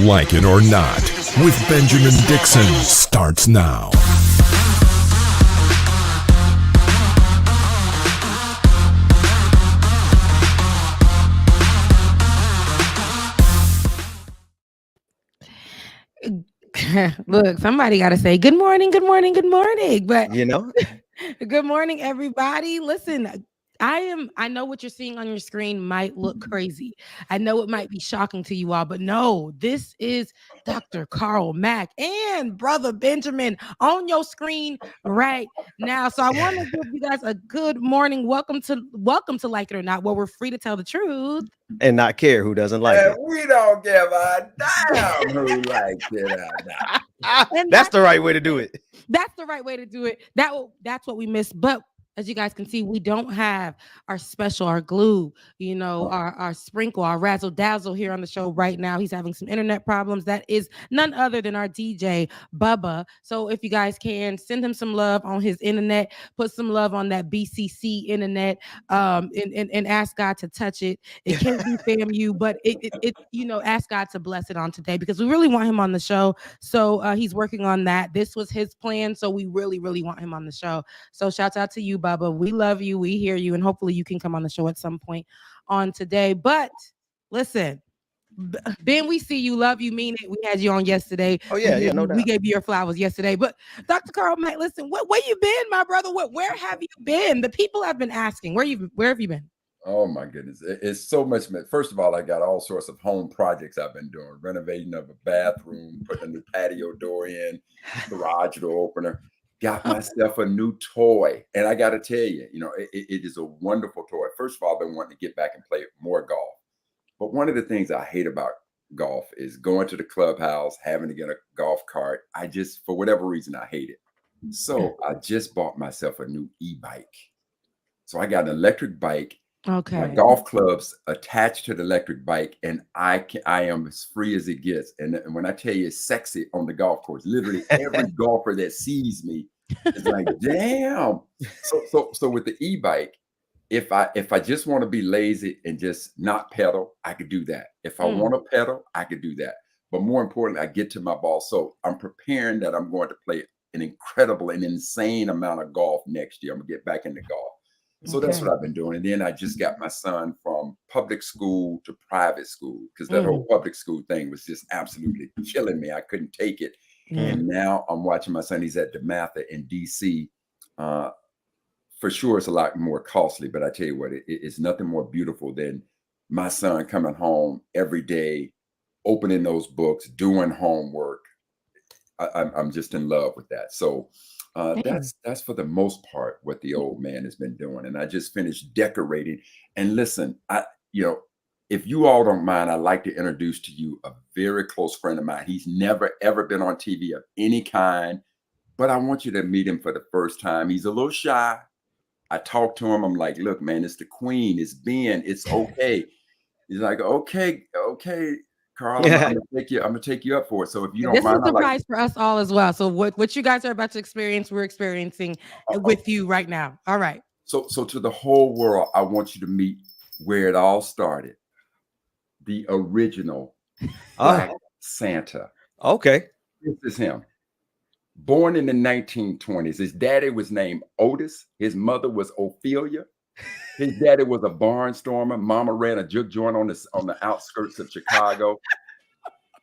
like it or not with Benjamin Dixon starts now. Look, somebody got to say good morning, good morning, good morning. But good morning, everybody. Listen, I know what you're seeing on your screen might look crazy. I know it might be shocking to you all, but no, this is Dr. Carl Mack and Brother Benjamin on your screen right now. So I want to give you guys a good morning. Welcome to Like It or Not, where we're free to tell the truth and not care who doesn't like it. We don't give a damn who likes it or not. That's the right way to do it. That's the right way to do it. That's what we missed. But as you guys can see, we don't have our special, our glue, our sprinkle, our razzle dazzle here on the show right now. He's having some internet problems. That is none other than our DJ, Bubba. So if you guys can send him some love on his internet, put some love on that BCC internet, and ask God to touch it. It can't be FAMU, but it ask God to bless it on today because we really want him on the show. So he's working on that. This was his plan, so we really, really want him on the show. So shouts out to you, Bubba. We love you. We hear you. And hopefully you can come on the show at some point on today. But listen, Ben, we see you, love you, mean it. We had you on yesterday. Oh, yeah, no doubt. We gave you your flowers yesterday. But Dr. Carl, Mack, listen, where you been, my brother? Where have you been? The people have been asking. Where have you been? Oh, my goodness. It's so much. First of all, I got all sorts of home projects I've been doing. Renovating of a bathroom, putting a new patio door in, garage door opener. Got myself a new toy. And I got to tell you, it is a wonderful toy. First of all, I've been wanting to get back and play more golf. But one of the things I hate about golf is going to the clubhouse, having to get a golf cart. For whatever reason, I hate it. So I just bought myself a new e-bike. So I got an electric bike. Okay. My golf clubs attached to the electric bike, and I am as free as it gets. And when I tell you it's sexy on the golf course, literally every golfer that sees me is like, damn. So with the e-bike, if I just want to be lazy and just not pedal, I could do that. If I want to pedal, I could do that. But more importantly, I get to my ball. So I'm preparing that I'm going to play an insane amount of golf next year. I'm gonna get back into golf. So that's what I've been doing. And then I just got my son from public school to private school because that whole public school thing was just absolutely killing me. I couldn't take it. And now I'm watching my son. He's at DeMatha in DC. For sure, it's a lot more costly, but I tell you what, it's nothing more beautiful than my son coming home every day, opening those books, doing homework. I'm just in love with that. So that's for the most part what the old man has been doing. And I just finished decorating. And listen, if you all don't mind, I'd like to introduce to you a very close friend of mine. He's never, ever been on TV of any kind, but I want you to meet him for the first time. He's a little shy. I talked to him. I'm like, look, man, it's the queen. It's Ben. It's okay. He's like, okay, Carl, I'm gonna take you up for it. So if you don't mind, this is a surprise for us all as well. So what you guys are about to experience, we're experiencing with you right now. All right. So to the whole world, I want you to meet where it all started. The original Black Santa. Okay. This is him. Born in the 1920s. His daddy was named Otis. His mother was Ophelia. His daddy was a barnstormer. Mama ran a juke joint on the outskirts of Chicago.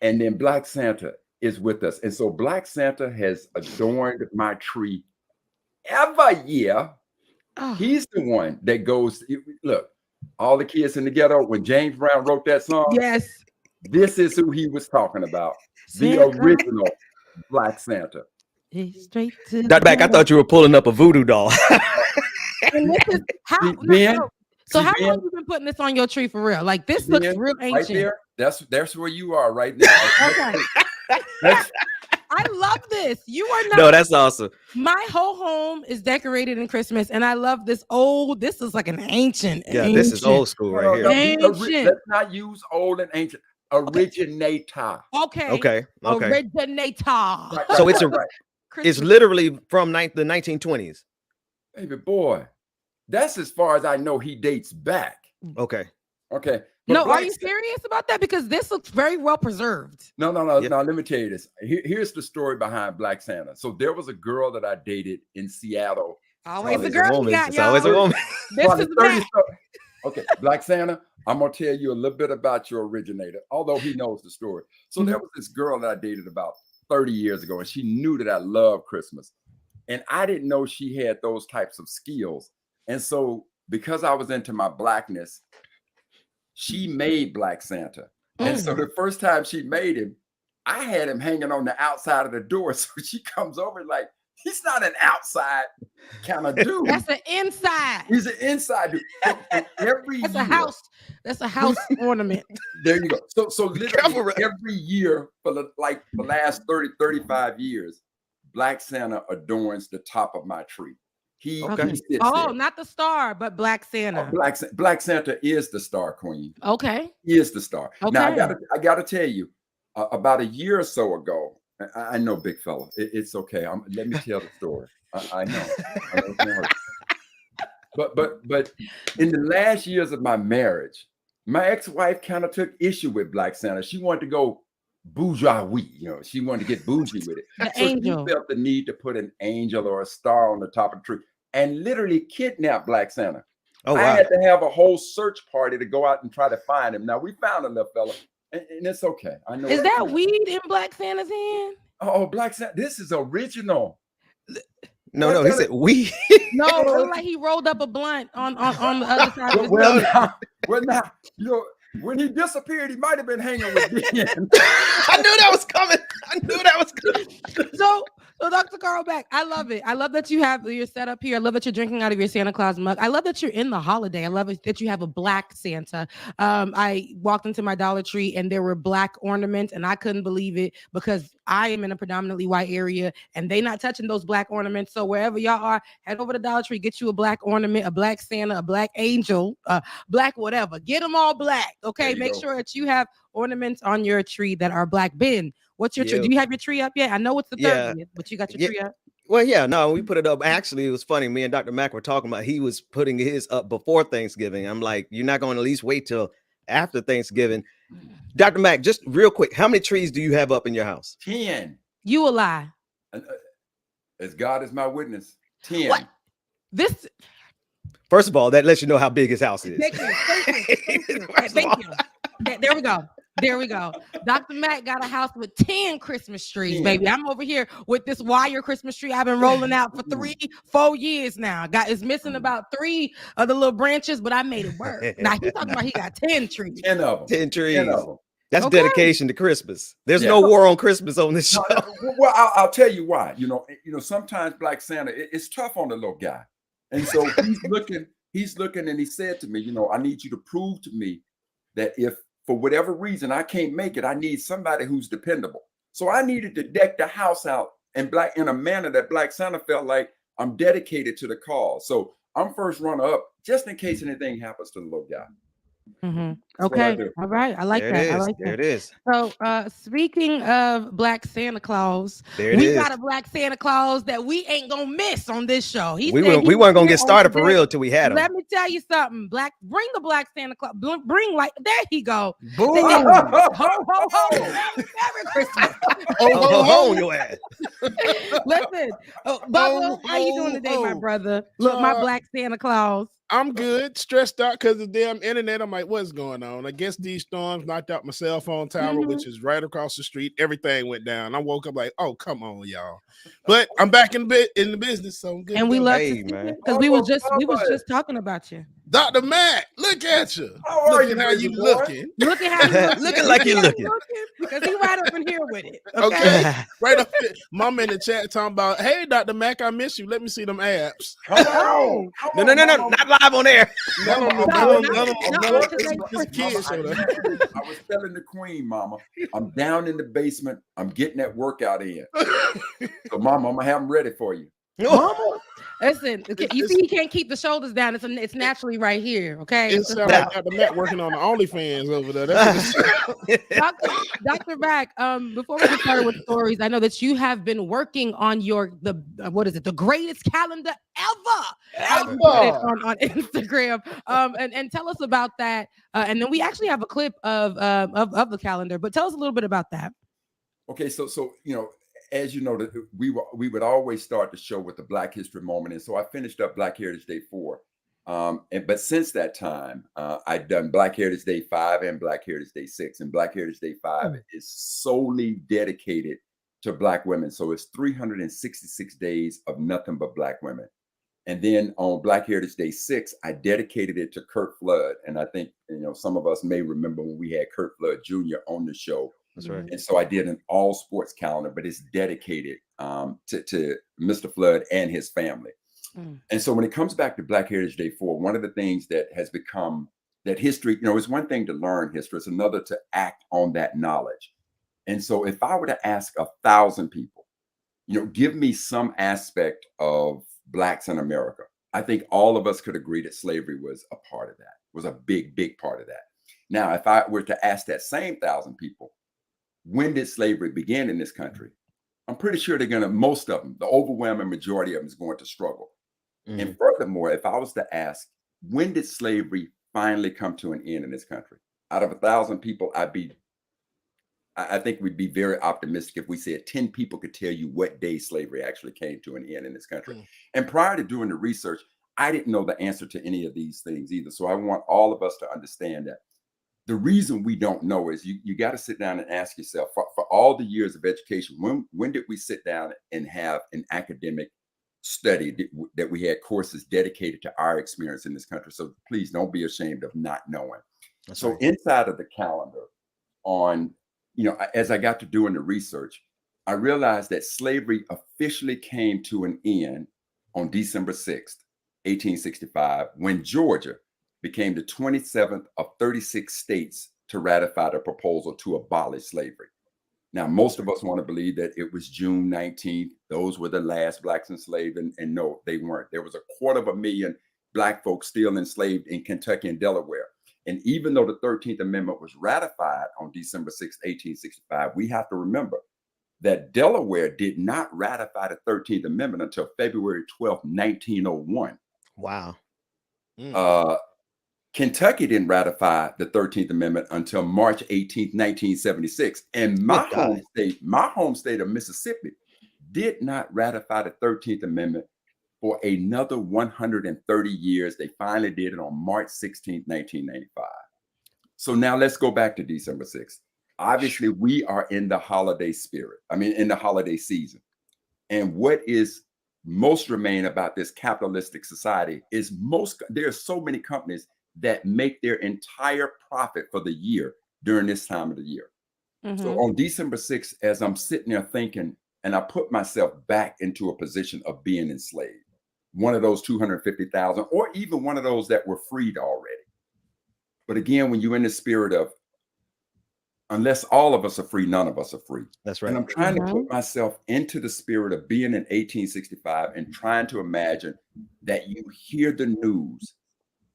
And then Black Santa is with us. And so Black Santa has adorned my tree every year. Oh. He's the one that goes, look, all the kids in the ghetto, when James Brown wrote that song, yes, this is who he was talking about. The original Black Santa. Straight to that back, I thought you were pulling up a voodoo doll. And this is how how long have you been putting this on your tree for real? Like this looks real ancient. Right there, that's where you are right now. Okay. I love this. You are not. No, that's awesome. My whole home is decorated in Christmas, and I love this old. This is like an ancient. Yeah, this is old school right here. Ancient. Let's not use old and ancient. Originator. Okay. Originator. So it's literally from the 1920s. Baby boy, that's as far as I know he dates back. Okay. No, are you serious about that? Because this looks very well preserved. No. Let me tell you this. Here's the story behind Black Santa. So there was a girl that I dated in Seattle. Always a girl. It's always a woman. This is Matt. Okay, Black Santa, I'm gonna tell you a little bit about your originator, although he knows the story. So there was this girl that I dated about 30 years ago, and she knew that I loved Christmas. And I didn't know she had those types of skills. And so because I was into my Blackness, she made Black Santa. And so the first time she made him, I had him hanging on the outside of the door. So she comes over like, he's not an outside kind of dude. That's an inside. He's an inside dude. And every That's year, a house. That's a house ornament. There you go. So literally every year for the last 35 years, Black Santa adorns the top of my tree. He sits there. Not the star, but Black Santa. Black Santa is the star queen. Okay. He is the star. Okay. Now I gotta tell you, about a year or so ago, I know, big fella, it's okay. Let me tell the story. I know. But in the last years of my marriage, my ex-wife kind of took issue with Black Santa. She wanted to go bourgeois, she wanted to get bougie with it. Angel. She felt the need to put an angel or a star on the top of the tree and literally kidnap Black Santa. Oh, wow. I had to have a whole search party to go out and try to find him. Now we found a little fella, and it's okay. I know. Is that weed in Black Santa's hand? Oh, Black Santa, this is original. No, he said we. No, it looked like he rolled up a blunt on the other side of his well, now, when he disappeared, he might have been hanging with me. I knew that was coming. So Dr. Carl Beck, I love it. I love that you have your setup here. I love that you're drinking out of your Santa Claus mug. I love that you're in the holiday. I love it that you have a Black Santa. I walked into my Dollar Tree and there were Black ornaments, and I couldn't believe it because I am in a predominantly white area and they not touching those Black ornaments. So wherever y'all are, head over to Dollar Tree, get you a Black ornament, a Black Santa, a Black angel, Black whatever. Get them all Black. Okay, make sure that you have ornaments on your tree that are Black. Ben, what's your tree? Do you have your tree up yet? I know it's the 30th, but you got your tree up. Well, we put it up. Actually, it was funny. Me and Dr. Mack were talking about he was putting his up before Thanksgiving. I'm like, you're not going to at least wait till after Thanksgiving. Dr. Mack, just real quick, how many trees do you have up in your house? 10. You a lie. As God is my witness, 10. What? First of all, that lets you know how big his house is. Thank you. Thank you. There we go. Dr. Mack got a house with 10 Christmas trees, baby. I'm over here with this wire Christmas tree I've been rolling out for 3-4 years now. It's missing about 3 of the little branches, but I made it work. Now he's talking about he got 10 trees. 10 of them. 10 trees. 10 of them. That's dedication to Christmas. There's no war on Christmas on this show. Well, I'll tell you why. Sometimes Black Santa, it's tough on the little guy. And so he's looking and he said to me, I need you to prove to me that if for whatever reason I can't make it, I need somebody who's dependable. So I needed to deck the house out in a manner that Black Santa felt like I'm dedicated to the cause. So I'm first runner up just in case anything happens to the little guy. Mm-hmm. Okay. All right. I like that. There it is. So speaking of Black Santa Claus, we got a Black Santa Claus that we ain't gonna miss on this show. We weren't gonna get started for real till we had him. Let me tell you something. Bring the Black Santa Claus. There he go. Boom. Ho ho ho. Merry Christmas. Ho ho your ass. Listen, Bubba, how you doing today, my brother? Look, my Black Santa Claus. I'm good, stressed out because of the damn internet. I'm like, what's going on? I guess these storms knocked out my cell phone tower, which is right across the street. Everything went down. I woke up like, oh, come on, y'all. But I'm back in the business, so I'm good. And we love to see you because we was just talking about you. Dr. Matt, look at you. How are you? How you looking? Look at how you looking. Looking like you're looking. Because he right up in here with it. Okay. Right up here. Mama in the chat talking about, hey, Dr. Mack, I miss you. Let me see them abs. No. Not live on air. No. I was telling the queen, Mama, I'm down in the basement. I'm getting that workout in. So, Mama, I'm going to have them ready for you. Mama, listen, okay, you It's- see, he can't keep the shoulders down. It's naturally right here. Okay, It sounds like Dr. Matt working on the OnlyFans over there. That's what it Dr. Mack, before we get started with stories, I know that you have been working on what is it, the greatest calendar ever. You put it on Instagram. And tell us about that. And then we actually have a clip of the calendar, but tell us a little bit about that. Okay, so as you know, that we would always start the show with the Black History Moment, and so I finished up Black Heritage Day 4. But since that time, I've done Black Heritage Day 5 and Black Heritage Day 6. And Black Heritage Day 5 is solely dedicated to Black women. So it's 366 days of nothing but Black women. And then on Black Heritage Day 6, I dedicated it to Kurt Flood. And I think, some of us may remember when we had Kurt Flood Jr. on the show. That's right. And so I did an all sports calendar, but it's dedicated to Mr. Flood and his family. And so when it comes back to Black Heritage Day 4, one of the things that has become that history, it's one thing to learn history, it's another to act on that knowledge. And so if I were to ask 1,000 people, give me some aspect of Blacks in America, I think all of us could agree that slavery was a part of that, was a big, big part of that. Now, if I were to ask that same 1,000 people, when did slavery begin in this country? I'm pretty sure most of them, the overwhelming majority of them is going to struggle. And furthermore, if I was to ask, when did slavery finally come to an end in this country? Out of 1,000 people, I think we'd be very optimistic if we said 10 people could tell you what day slavery actually came to an end in this country. And prior to doing the research, I didn't know the answer to any of these things either. So I want all of us to understand that the reason we don't know is you got to sit down and ask yourself, for all the years of education, when did we sit down and have an academic study that we had courses dedicated to our experience in this country? So please don't be ashamed of not knowing. That's right. Inside of the calendar as I got to doing the research, I realized that slavery officially came to an end on December 6th, 1865, when Georgia became the 27th of 36 states to ratify the proposal to abolish slavery. Now, most of us want to believe that it was June 19th. Those were the last Blacks enslaved. And no, they weren't. There was 250,000 Black folks still enslaved in Kentucky and Delaware. And even though the 13th Amendment was ratified on December 6, 1865, we have to remember that Delaware did not ratify the 13th Amendment until February 12, 1901. Wow. Kentucky didn't ratify the 13th Amendment until March 18, 1976. And my home state of Mississippi did not ratify the 13th Amendment for another 130 years. They finally did it on March 16, 1995. So now let's go back to December 6th. Obviously, we are in the holiday spirit. In the holiday season. And what is most germane about this capitalistic society is there are so many companies that make their entire profit for the year during this time of the year. So on December 6th, as I'm sitting there thinking, and I put myself back into a position of being enslaved, one of those 250,000, or even one of those that were freed already. But again, when you're in the spirit of, unless all of us are free, none of us are free. That's right. And I'm trying to put myself into the spirit of being in 1865 and trying to imagine that you hear the news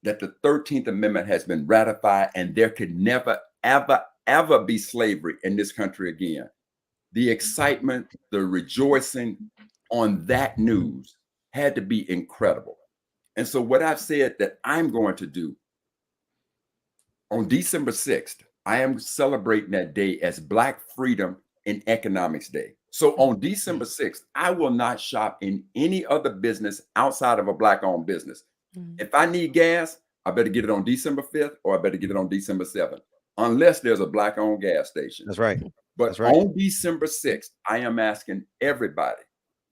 that the 13th Amendment has been ratified and there could never, ever, ever be slavery in this country again. The excitement, the rejoicing on that news had to be incredible. And so what I've said that I'm going to do on December 6th, I am celebrating that day as Black Freedom and Economics Day. So on December 6th, I will not shop in any other business outside of a Black-owned business. If I need gas, I better get it on December 5th or I better get it on December 7th, unless there's a Black-owned gas station. That's right. But on December 6th, I am asking everybody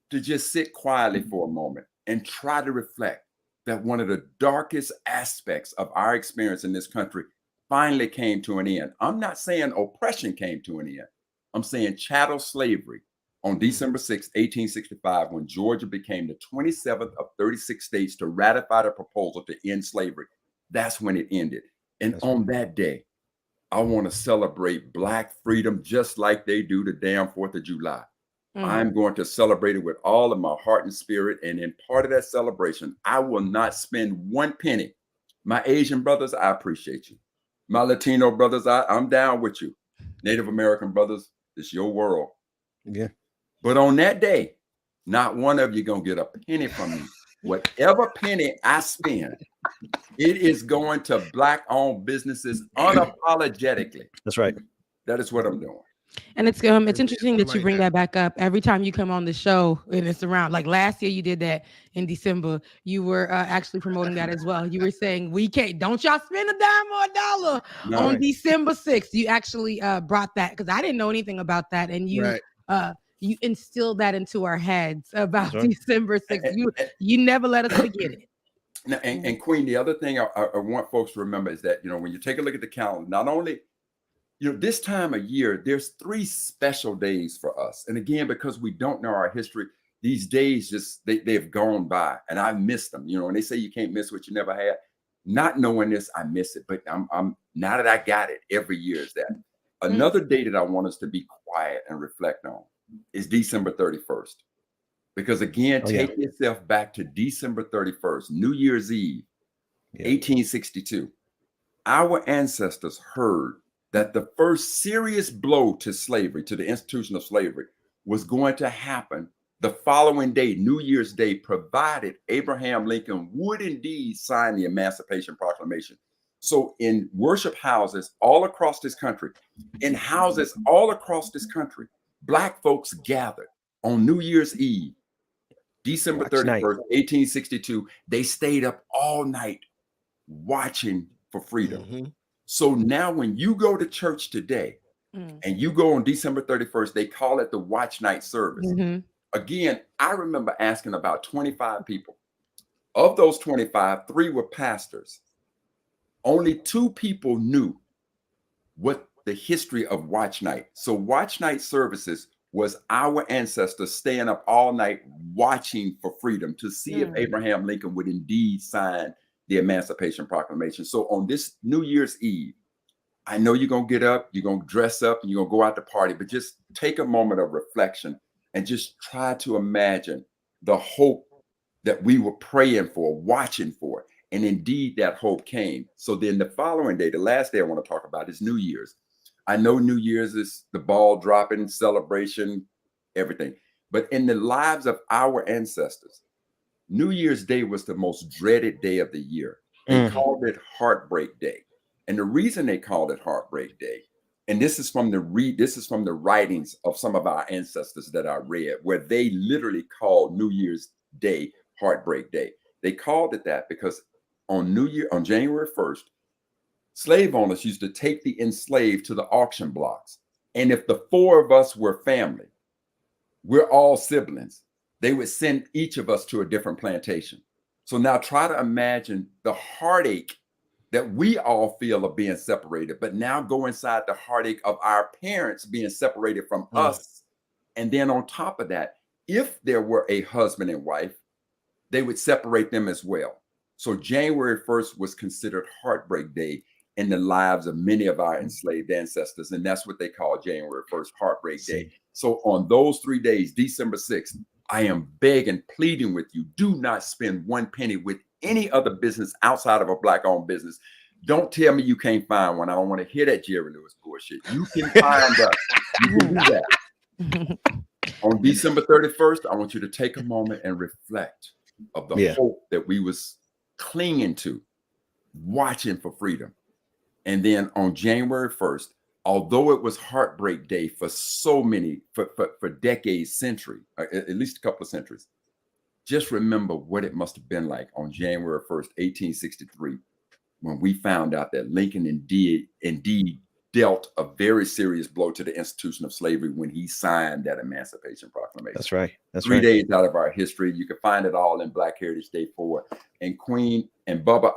to just sit quietly for a moment and try to reflect that one of the darkest aspects of our experience in this country finally came to an end. I'm not saying oppression came to an end. I'm saying chattel slavery on December 6, 1865, when Georgia became the 27th of 36 states to ratify the proposal to end slavery. That's when it ended. And on that day, I want to celebrate Black freedom just like they do the damn 4th of July. I'm going to celebrate it with all of my heart and spirit. And in part of that celebration, I will not spend one penny. My Asian brothers, I appreciate you. My Latino brothers, I'm down with you. Native American brothers, it's your world. Yeah. But on that day, not one of you going to get a penny from me. Whatever penny I spend, it is going to Black-owned businesses unapologetically. That's right. That is what I'm doing. And it's interesting that you bring that back up every time you come on the show, and it's around like last year you did that in December. You were actually promoting that as well. You were saying don't y'all spend a dime or a dollar on December 6th. You actually brought that because I didn't know anything about that, and you you instilled that into our heads about December 6th. You never let us forget it. Now, and Queen, the other thing I want folks to remember is that, when you take a look at the calendar, not only this time of year, there's 3 special days for us. And again, because we don't know our history, these days they've gone by, and I missed them. When they say you can't miss what you never had, not knowing this, I miss it. But I'm now that I got it, every year is that. Another day that I want us to be quiet and reflect on is December 31st. Because again, take yourself back to December 31st, New Year's Eve, 1862. Our ancestors heard that the first serious blow to slavery, to the institution of slavery, was going to happen the following day, New Year's Day, provided Abraham Lincoln would indeed sign the Emancipation Proclamation. So in worship houses all across this country, in houses all across this country, Black folks gathered on New Year's Eve, December 31st, 1862. They stayed up all night watching for freedom. So now when you go to church today and you go on December 31st, they call it the watch night service. Again, I remember asking about 25 people. Of those 25, 3 were pastors. Only 2 people knew what the history of watch night. So watch night services was our ancestors staying up all night watching for freedom to see if Abraham Lincoln would indeed sign the Emancipation Proclamation. So on this New Year's Eve, I know you're going to get up, you're going to dress up, and you're going to go out to party, but just take a moment of reflection and just try to imagine the hope that we were praying for, watching for. And indeed, that hope came. So then the following day, the last day I want to talk about is New Year's. I know New Year's is the ball dropping, celebration, everything. But in the lives of our ancestors, New Year's Day was the most dreaded day of the year. They called it Heartbreak Day. And the reason they called it Heartbreak Day, and this is from the writings of some of our ancestors that I read, where they literally called New Year's Day Heartbreak Day. They called it that because on January 1st, slave owners used to take the enslaved to the auction blocks. And if the 4 of us were family, we're all siblings, they would send each of us to a different plantation. So now try to imagine the heartache that we all feel of being separated, but now go inside the heartache of our parents being separated from us. And then on top of that, if there were a husband and wife, they would separate them as well. So January 1st was considered Heartbreak Day in the lives of many of our enslaved ancestors. And that's what they call January 1st, Heartbreak Day. So on those 3 days, December 6th, I am begging, pleading with you, do not spend one penny with any other business outside of a Black-owned business. Don't tell me you can't find one. I don't want to hear that Jerry Lewis bullshit. You can find us. You can do that. On December 31st, I want you to take a moment and reflect of the hope that we was clinging to, watching for freedom. And then on January 1st, although it was Heartbreak Day for so many, for decades, century, at least a couple of centuries, just remember what it must have been like on January 1st, 1863, when we found out that Lincoln indeed dealt a very serious blow to the institution of slavery when he signed that Emancipation Proclamation. That's right. That's 3 right. days out of our history. You can find it all in Black Heritage Day 4. And Queen and Bubba,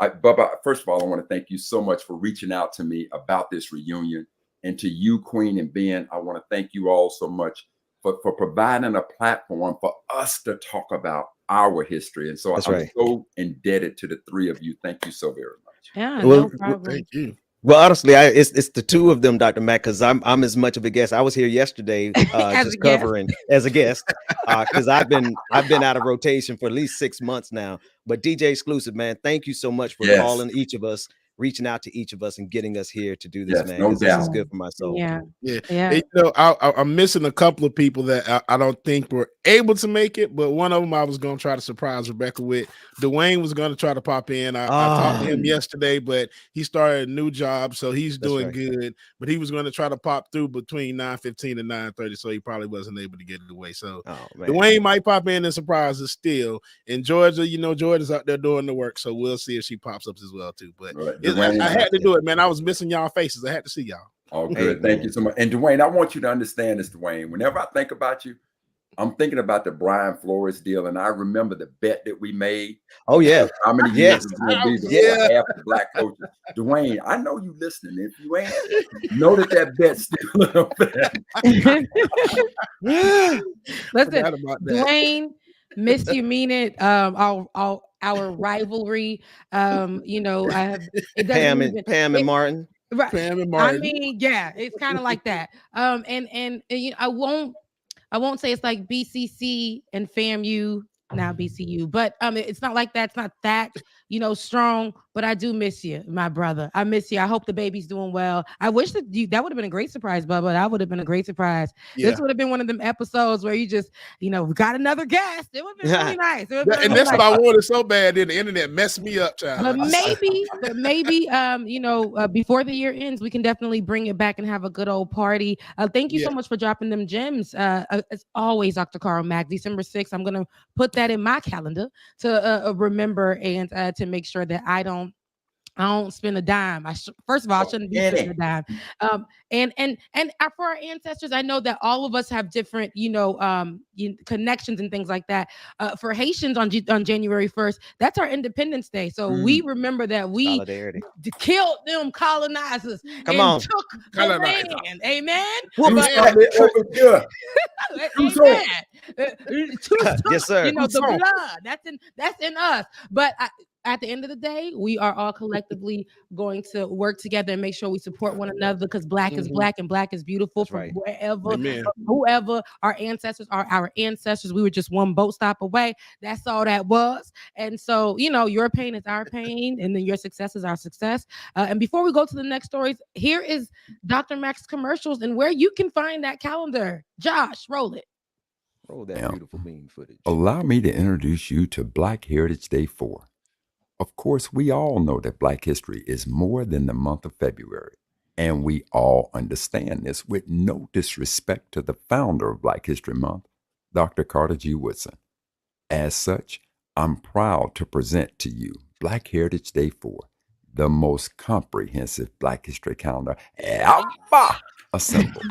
first of all, I want to thank you so much for reaching out to me about this reunion. And to you, Queen and Ben, I want to thank you all so much for providing a platform for us to talk about our history. And so I'm so indebted to the 3 of you. Thank you so very much. Yeah, Well, no problem. Thank you. Well, honestly, it's the two of them, Dr. Mack, because I'm as much of a guest. I was here yesterday, As a just guest. covering as a guest, because I've been out of rotation for at least 6 months now. But DJ Exclusive, man, thank you so much for Yes. calling each of us, reaching out to each of us, and getting us here to do this, Yes, man. no Because this is doubt. good for my soul. Yeah. Yeah. Yeah. And, you know, I'm missing a couple of people that I don't think were able to make it, but one of them I was going to try to surprise Rebecca with. Dwayne was going to try to pop in. I talked to him yesterday, but he started a new job, so he's That's doing right. good. But he was going to try to pop through between 9:15 and 9:30, so he probably wasn't able to get it away. So Oh man, Dwayne might pop in and surprise us still. In Georgia, you know, Georgia's out there doing the work, so we'll see if she pops up as well too. But Right. I had to do it, man. I was missing y'all faces. I had to see y'all. Oh, Hey, good. Thank man. you so much. And Dwayne, I want you to understand this, Dwayne. Whenever I think about you, I'm thinking about the Brian Flores deal, and I remember the bet that we made. Oh yeah, How many years Yes. it's going to be before Yeah. half the black coaches? Dwayne, I know you listening. If you ain't, know that bet's still up there. Listen, Forgot about that. Dwayne, miss you, mean it. Our rivalry. You know, I have it doesn't Pam even, and it- Martin. right. Pam and I Martin. mean, yeah, it's kind of like that. And you know, I won't say it's like BCC and FAMU now BCU, but it's not like that. It's not that, you know, strong. But I do miss you, my brother. I miss you. I hope the baby's doing well. I wish that that would have been a great surprise, Bubba. That would have been a great surprise. Yeah. This would have been one of them episodes where you just, you know, got another guest. It would have been really nice. It would've been And really that's nice. what I wanted so bad. Then the internet messed me up, child. But maybe, you know, before the year ends, we can definitely bring it back and have a good old party. Thank you so Yeah. much for dropping them gems. As always, Dr. Carl Mack, December 6th. I'm gonna put that in my calendar to remember and to make sure that I don't spend a dime. First of all, I shouldn't be spending a dime. And for our ancestors, I know that all of us have different, you know, connections and things like that. For Haitians on January 1st, that's our Independence Day. So we remember that we Solidarity. killed them colonizers Come and on. took the Colonizer. land. Amen. Well, You but- saw it over here. Amen. Yes, sir. You know, the Tucson. blood that's in us. But at the end of the day, we are all collectively going to work together and make sure we support one another because black is black and black is beautiful That's from right. wherever, Amen. from whoever our ancestors are. Our ancestors, we were just one boat stop away. That's all that was. And so, you know, your pain is our pain, and then your success is our success. And before we go to the next stories, here is Dr. Mack's commercials and where you can find that calendar. Josh, roll it. Roll that Now, beautiful bean footage. Allow me to introduce you to Black Heritage Day 4. Of course, we all know that Black history is more than the month of February, and we all understand this with no disrespect to the founder of Black History Month, Dr. Carter G. Woodson. As such, I'm proud to present to you Black Heritage Day 4, the most comprehensive Black history calendar ever assembled.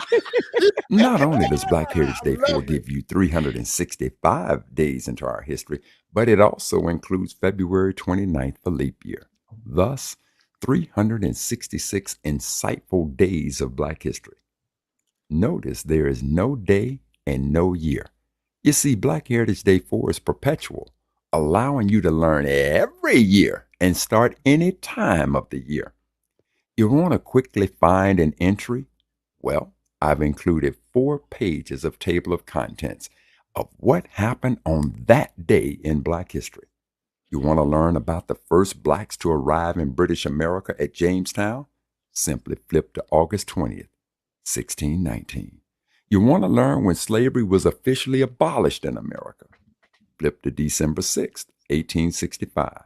Not only does Black Heritage Day 4 give you 365 days into our history, but it also includes February 29th for leap year. Thus, 366 insightful days of Black history. Notice there is no day and no year. You see, Black Heritage Day 4 is perpetual, allowing you to learn every year and start any time of the year. You want to quickly find an entry? Well, I've included 4 pages of table of contents of what happened on that day in Black history. You want to learn about the first blacks to arrive in British America at Jamestown? Simply flip to August 20th, 1619. You want to learn when slavery was officially abolished in America? Flip to December 6th, 1865.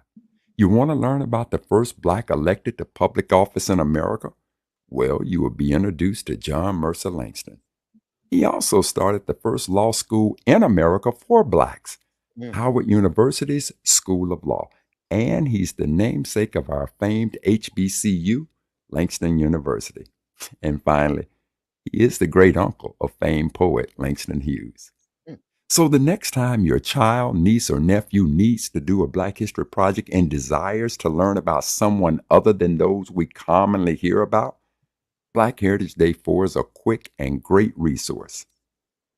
You want to learn about the first black elected to public office in America? Well, you will be introduced to John Mercer Langston. He also started the first law school in America for blacks, Howard University's School of Law, and he's the namesake of our famed HBCU, Langston University. And finally, he is the great uncle of famed poet Langston Hughes. So the next time your child, niece, or nephew needs to do a Black History project and desires to learn about someone other than those we commonly hear about, Black Heritage Day 4 is a quick and great resource.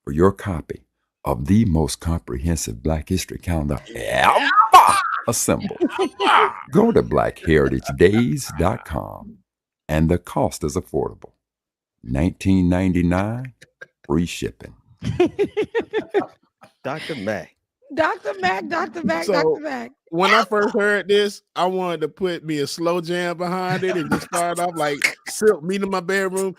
For your copy of the most comprehensive Black history calendar ever assembled, go to blackheritagedays.com. and the cost is affordable. $19.99, free shipping. Dr. Mac. Dr. Mac, Dr. Mac, So- Dr. Mac. When I first heard this, I wanted to put me a slow jam behind it and just start off like Silk, meet in my bedroom.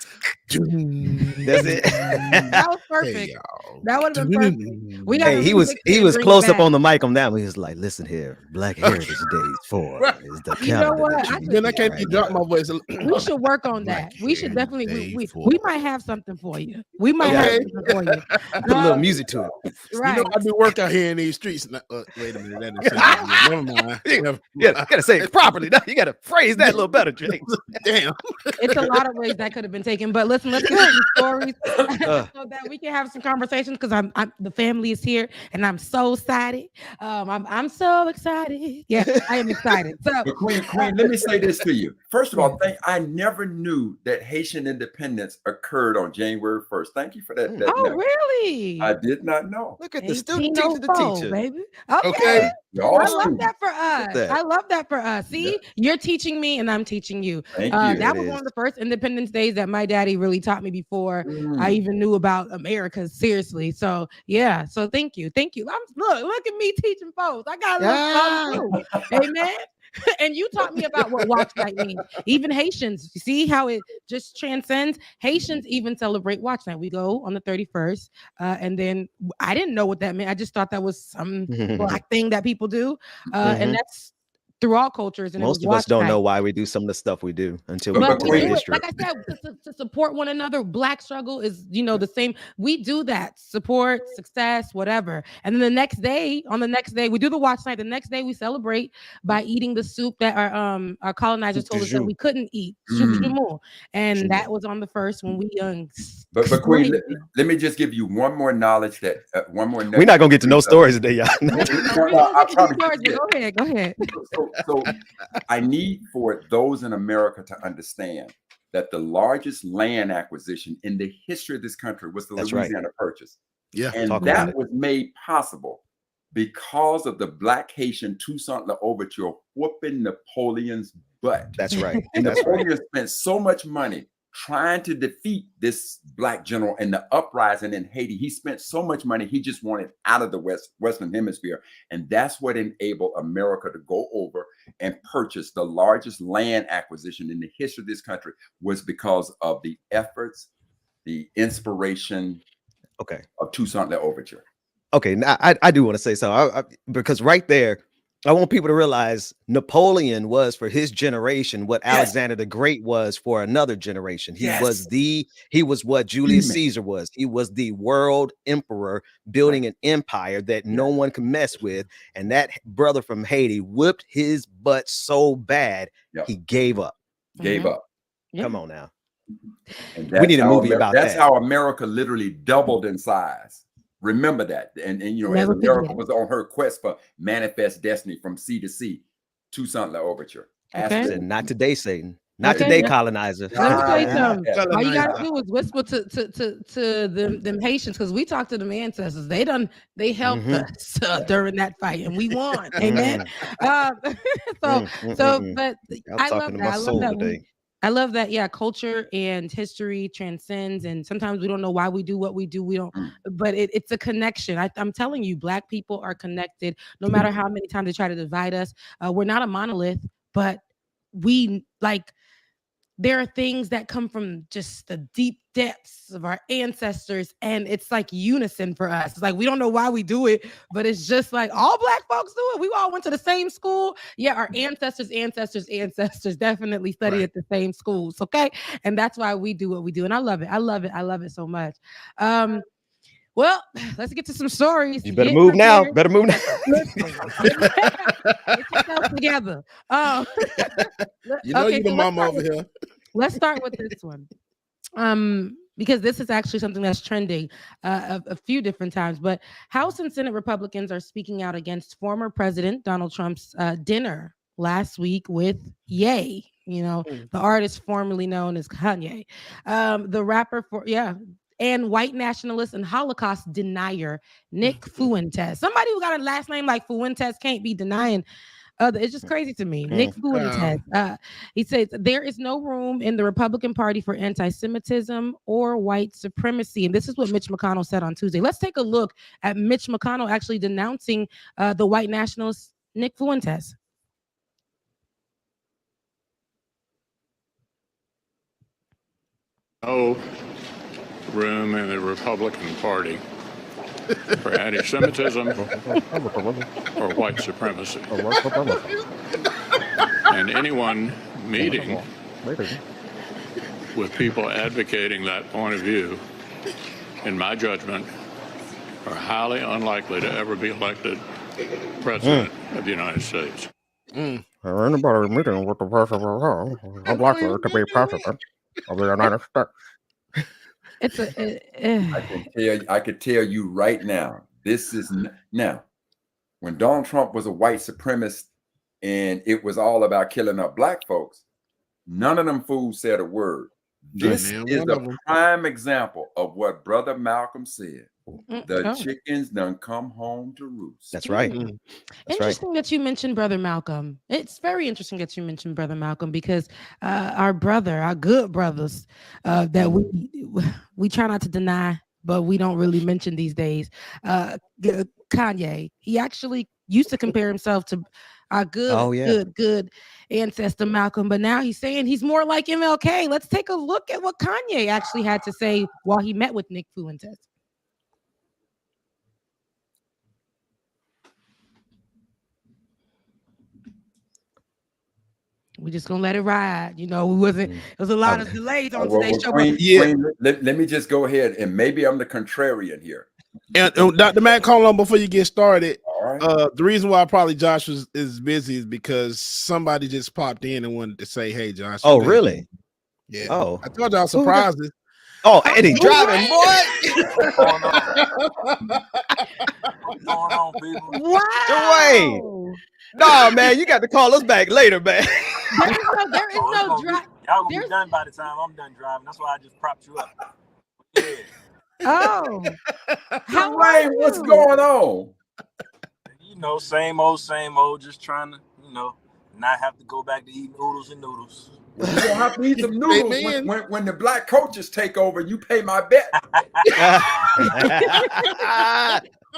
That's it. That was perfect. Hey, y'all. That would have been perfect. We gotta Hey, he remix was it and bring it close up back. on the mic on that one. He was like, "Listen here, Black Heritage Days 4 is the You know calendar what? that I you Then I need can't right even drop now." my voice. We should work on that. Black We should Heritage definitely. Day We 4. might have something for you. We might Okay. have something for you. Put a little music to it. Right. You know, I do work out here in these streets. Wait a minute. That is never mind. Never You gotta say it properly. Now you gotta phrase that a little better, James. Damn. It's a lot of ways that could have been taken. But listen, let's get some stories Uh. so that we can have some conversations because I'm the family is here and I'm so excited. I'm so excited. Yeah, I am excited. So But Queen, let me say this to you. First of all, I never knew that Haitian independence occurred on January 1st. Thank you for that. oh note. really? I did not know. Look at the student teacher, the 1804, teacher. baby. Okay. Okay. Y'all I love students. that for us. that. I love that for us. See, you're teaching me and I'm teaching you. Thank you. That It was is. one of the first Independence Days that my daddy really taught me before I Mm. even knew about America seriously. So yeah, so thank you. Look at me teaching folks. I got a little something too. Amen. And you taught me about what watch night means. Even Haitians, you see how it just transcends. Haitians even celebrate watch night. We go on the 31st, and then I didn't know what that meant. I just thought that was some black thing that people do, and that's through all cultures. And Most it of was us don't watch know night. why we do some of the stuff we do until we But But get we to do it, history. like I said, to support one another. Black struggle is, the same. We do that, support, success, whatever. And then on the next day, we do the watch night. The next day, we celebrate by eating the soup that our colonizers Soup told du us that jour. we couldn't eat. Soup du Mm. jour. And that was on the first when we But Queen, explained let me just give you one more knowledge that one more. We're not gonna get to no stories today, y'all. it. I promise you. Go ahead. So I need for those in America to understand that the largest land acquisition in the history of this country was the That's right. Louisiana Purchase. Yeah. And Talk about that it. was made possible because of the Black Haitian Toussaint L'Ouverture whooping Napoleon's butt. That's right. And That's right. Napoleon spent so much money trying to defeat this Black general in the uprising in Haiti. He spent so much money, he just wanted out of the Western Hemisphere. And that's what enabled America to go over and purchase the largest land acquisition in the history of this country, was because of the efforts, the inspiration Okay. of Toussaint L'Ouverture. Okay. Now I do want to say so because right there, I want people to realize Napoleon was for his generation what Yes. Alexander the Great was for another generation. He Yes. was what Julius Amen. Caesar was. He was the world emperor building an empire that no one could mess with. And that brother from Haiti whipped his butt so bad Yep. he gave up. Gave up. Yeah. Come on now. And We need a how movie about that's that. how America literally doubled in size. Remember that. And as Never forget America it. was on her quest for manifest destiny from sea to sea, Toussaint L'Ouverture. Ask Okay. I her. said, not today, Satan. Not Okay. today, colonizer. Let me tell you Ah, something. yeah. All you gotta do is whisper to them Haitians, because we talked to them ancestors. They helped Mhm. us during that fight, and we won. Mhm. Amen. But I'm I talking love to that. my I love soul that. today. I love that. Yeah, culture and history transcends, and sometimes we don't know why we do what we do. We don't, but it's a connection. I'm telling you, Black people are connected. No matter how many times they try to divide us, we're not a monolith, but there are things that come from just the deep depths of our ancestors, and it's like unison for us. It's like we don't know why we do it, but it's just like all Black folks do it. We all went to the same school. Yeah, our ancestors definitely studied at the same schools. Okay, and that's why we do what we do, and I love it. I love it so much. Well, let's get to some stories. You better Get move now. prepared. Better move now. Get yourself together. You the so mama over here. let's start with this one. Because this is actually something that's trending a few different times. But House and Senate Republicans are speaking out against former President Donald Trump's dinner last week with Ye, the artist formerly known as Kanye, the rapper and white nationalist and Holocaust denier Nick Fuentes. Somebody who got a last name like Fuentes can't be denying It's just crazy to me. Nick Fuentes. He says there is no room in the Republican Party for anti-Semitism or white supremacy, and this is what Mitch McConnell said on Tuesday. Let's take a look at Mitch McConnell actually denouncing the white nationalist Nick Fuentes. No room in the Republican Party for anti-Semitism or white supremacy. And anyone meeting with people advocating that point of view, in my judgment, are highly unlikely to ever be elected president of the United States. Anybody meeting with the president is unlikely to be president of the United States. I could tell you right now, this is now when Donald Trump was a white supremacist and it was all about killing up black folks, none of them fools said a word. This is a prime example of what Brother Malcolm said. The chickens done come home to roost. That's right. That's interesting that you mentioned Brother Malcolm. It's very interesting that you mentioned Brother Malcolm because our good brothers that we try not to deny, but we don't really mention these days. Kanye, he actually used to compare himself to our good ancestor Malcolm, but now he's saying he's more like MLK. Let's take a look at what Kanye actually had to say while he met with Nick Fuentes. We just gonna let it ride. You know, it was a lot of delays on today's show. Queen, let me just go ahead, and maybe I'm the contrarian here. And Dr. Matt, hold on before you get started. All right. The reason why probably Josh is busy is because somebody just popped in and wanted to say, "Hey, Josh." Oh, really? Yeah. Oh, I told y'all surprises. Oh, and he's driving, boy. What's going on, people? Wow. Wait. No, man, you got to call us back later, man. There is no drive. Y'all gonna be done by the time I'm done driving. That's why I just propped you up. Yeah. Oh, how Dwayne, what's going on? You know, same old. Just trying to, not have to go back to eating noodles and noodles. Well, you don't have to eat some noodles when the black coaches take over. You pay my bet.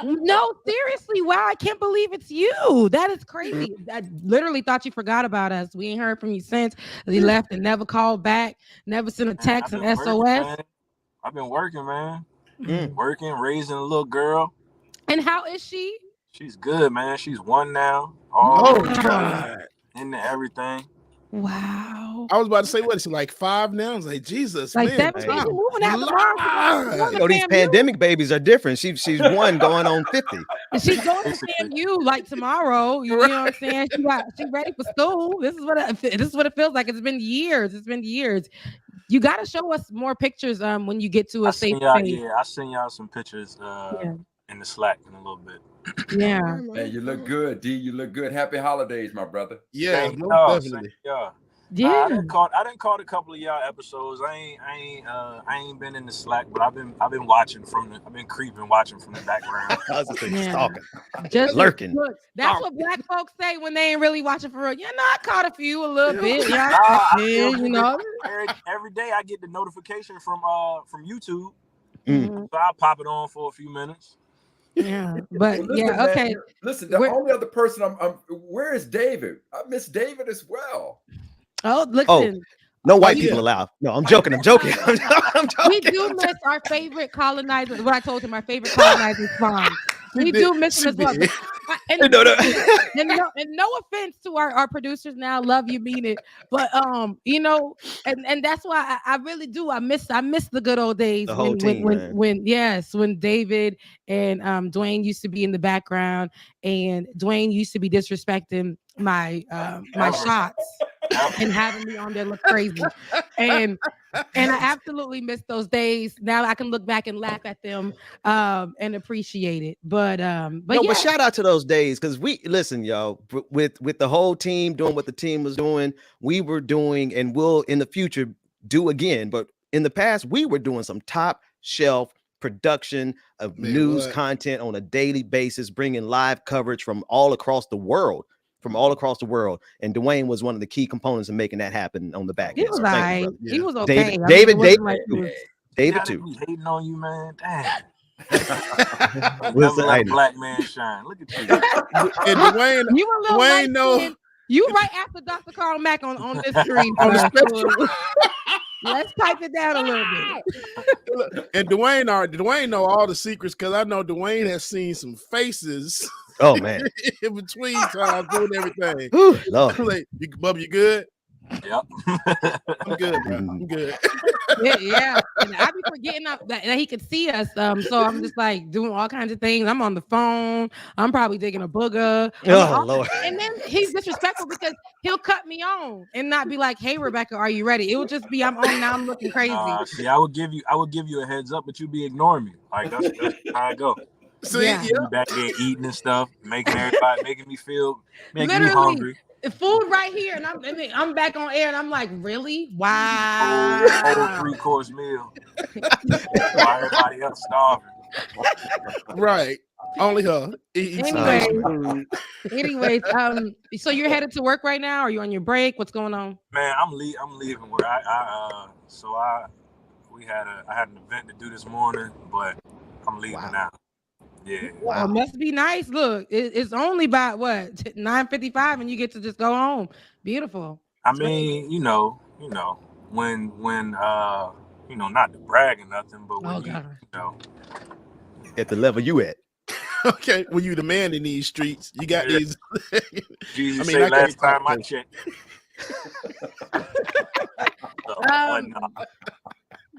No, seriously. Wow, I can't believe it's you. That is crazy. I literally thought you forgot about us. We ain't heard from you since. You left and never called back, never sent a text and SOS. I've been working, man. Working, raising a little girl. And how is she? She's good, man. She's 1 now. God. Into everything. Wow. I was about to say, what is she, like 5 now? I was like, Jesus, like man. 17, she's moving out the You know, these pandemic babies are different. She's 1 going on 50. And she's going to FAMU like tomorrow. You know what I'm saying? She's ready for school. This is what it feels like. It's been years. You got to show us more pictures when you get to a safe space. Yeah, I'll send y'all some pictures in the Slack in a little bit. Yeah. Man, you look good, D. You look good. Happy holidays, my brother. Yeah, definitely. Yeah. I done caught a couple of y'all episodes. I ain't been in the Slack, but I've been watching I've been creeping watching from the background. I was just stalking. Just lurking. Look, that's what black folks say when they ain't really watching for real. Yeah, no, I caught a few a little bit. Yeah, every day I get the notification from YouTube. Mm. So I'll pop it on for a few minutes. Yeah, but Well, listen, okay. Man, listen, the only other person where is David? I miss David as well. Oh, listen. No white people allowed. No, I'm joking. I'm joking. We do miss our favorite colonizer. What I told him, our favorite colonizer spawn. We do miss him as well. And no offense to our producers now, love you, mean it. But and that's why I really do. I miss the good old days when David and Dwayne used to be in the background, and Dwayne used to be disrespecting my shots and having me on there look crazy. And I absolutely miss those days. Now I can look back and laugh at them and appreciate it. But shout out to those days, because listen, y'all, with the whole team doing what the team was doing, we were doing and will in the future do again. But in the past, we were doing some top shelf production of news content on a daily basis, bringing live coverage from all across the world from all across the world, and Dwayne was one of the key components in making that happen on the back He end. was So thank you, like, brother. he was okay. David, I mean, David, it wasn't David, like he was- David Yeah, too. we hating on you, man. Damn. What's Never the let a item? black man shine. Look at you. And Dwayne, You a little Dwayne light know skinned. You right after Dr. Carl Mack on this screen. on the sir. spectrum. Let's pipe it down a little bit. And Dwayne know all the secrets because I know Dwayne has seen some faces Oh man, in between times doing everything. Whew, Lord. Like, Bubba, you good? Yep. I'm good, bro. I'm good. Yeah. And I be forgetting that he could see us. So I'm just like doing all kinds of things. I'm on the phone. I'm probably digging a booger. Oh Lord. And then he's disrespectful because he'll cut me on and not be like, "Hey, Rebecca, are you ready?" It would just be, "I'm on now. I'm looking crazy." See, I would give you a heads up, but you be ignoring me. Like that's how I go. See, Yeah. yeah. You back there eating and stuff, making me feel, making me Literally. hungry. The food right here, and I'm back on air, and I'm like, really? Wow. Whole 3-course meal. While everybody else starving. Right. Only her. Eating some Anyway. food. Anyways, so you're headed to work right now? Are you on your break? What's going on? Man, I'm leaving work. I had an event to do this morning, but I'm leaving now. Yeah. Wow, must be nice. Look, it's only about what 9:55, and you get to just go home. Beautiful. I mean, you know, when not to brag or nothing, but when you know, At the level you at. Okay, when you the man in these streets, you got these. Jesus I say can't last talk time I to- checked.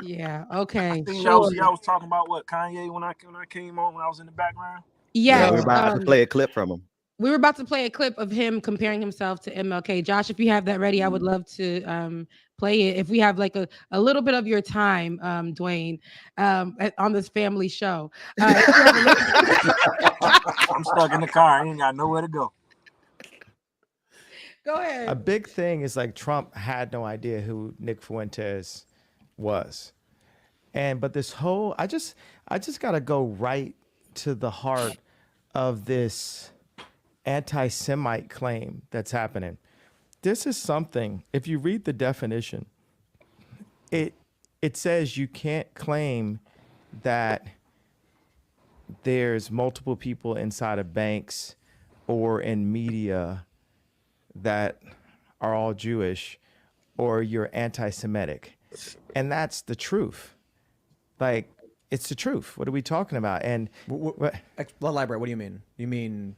Yeah. Okay. Y'all was talking about what Kanye when I came on when I was in the background. Yeah. We're about to play a clip from him. We were about to play a clip of him comparing himself to MLK. Josh, if you have that ready, I would love to play it. If we have like a little bit of your time, Dwayne, on this family show. I'm stuck in the car. I ain't got nowhere to go. Go ahead. A big thing is like Trump had no idea who Nick Fuentes was. But this whole I just gotta go right to the heart of this anti-Semite claim that's happening. This is something, if you read the definition, it says you can't claim that there's multiple people inside of banks or in media that are all Jewish or you're anti-Semitic. And that's the truth. Like, it's the truth. What are we talking about? And elaborate. What do you mean? You mean?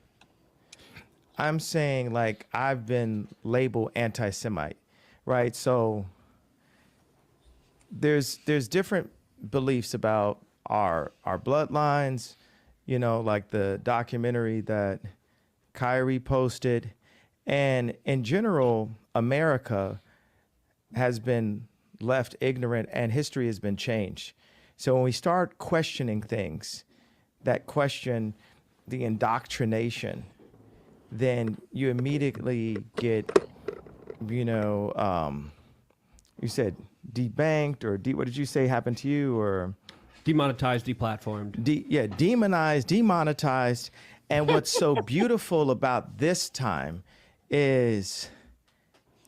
I'm saying like I've been labeled anti-Semite, right? So there's different beliefs about our bloodlines, you know, like the documentary that Kyrie posted. And in general, America has been left ignorant and history has been changed. So when we start questioning things that question the indoctrination, then you immediately get, you said debanked or what did you say happened to you or demonetized, deplatformed? Demonized, demonetized. And what's so beautiful about this time is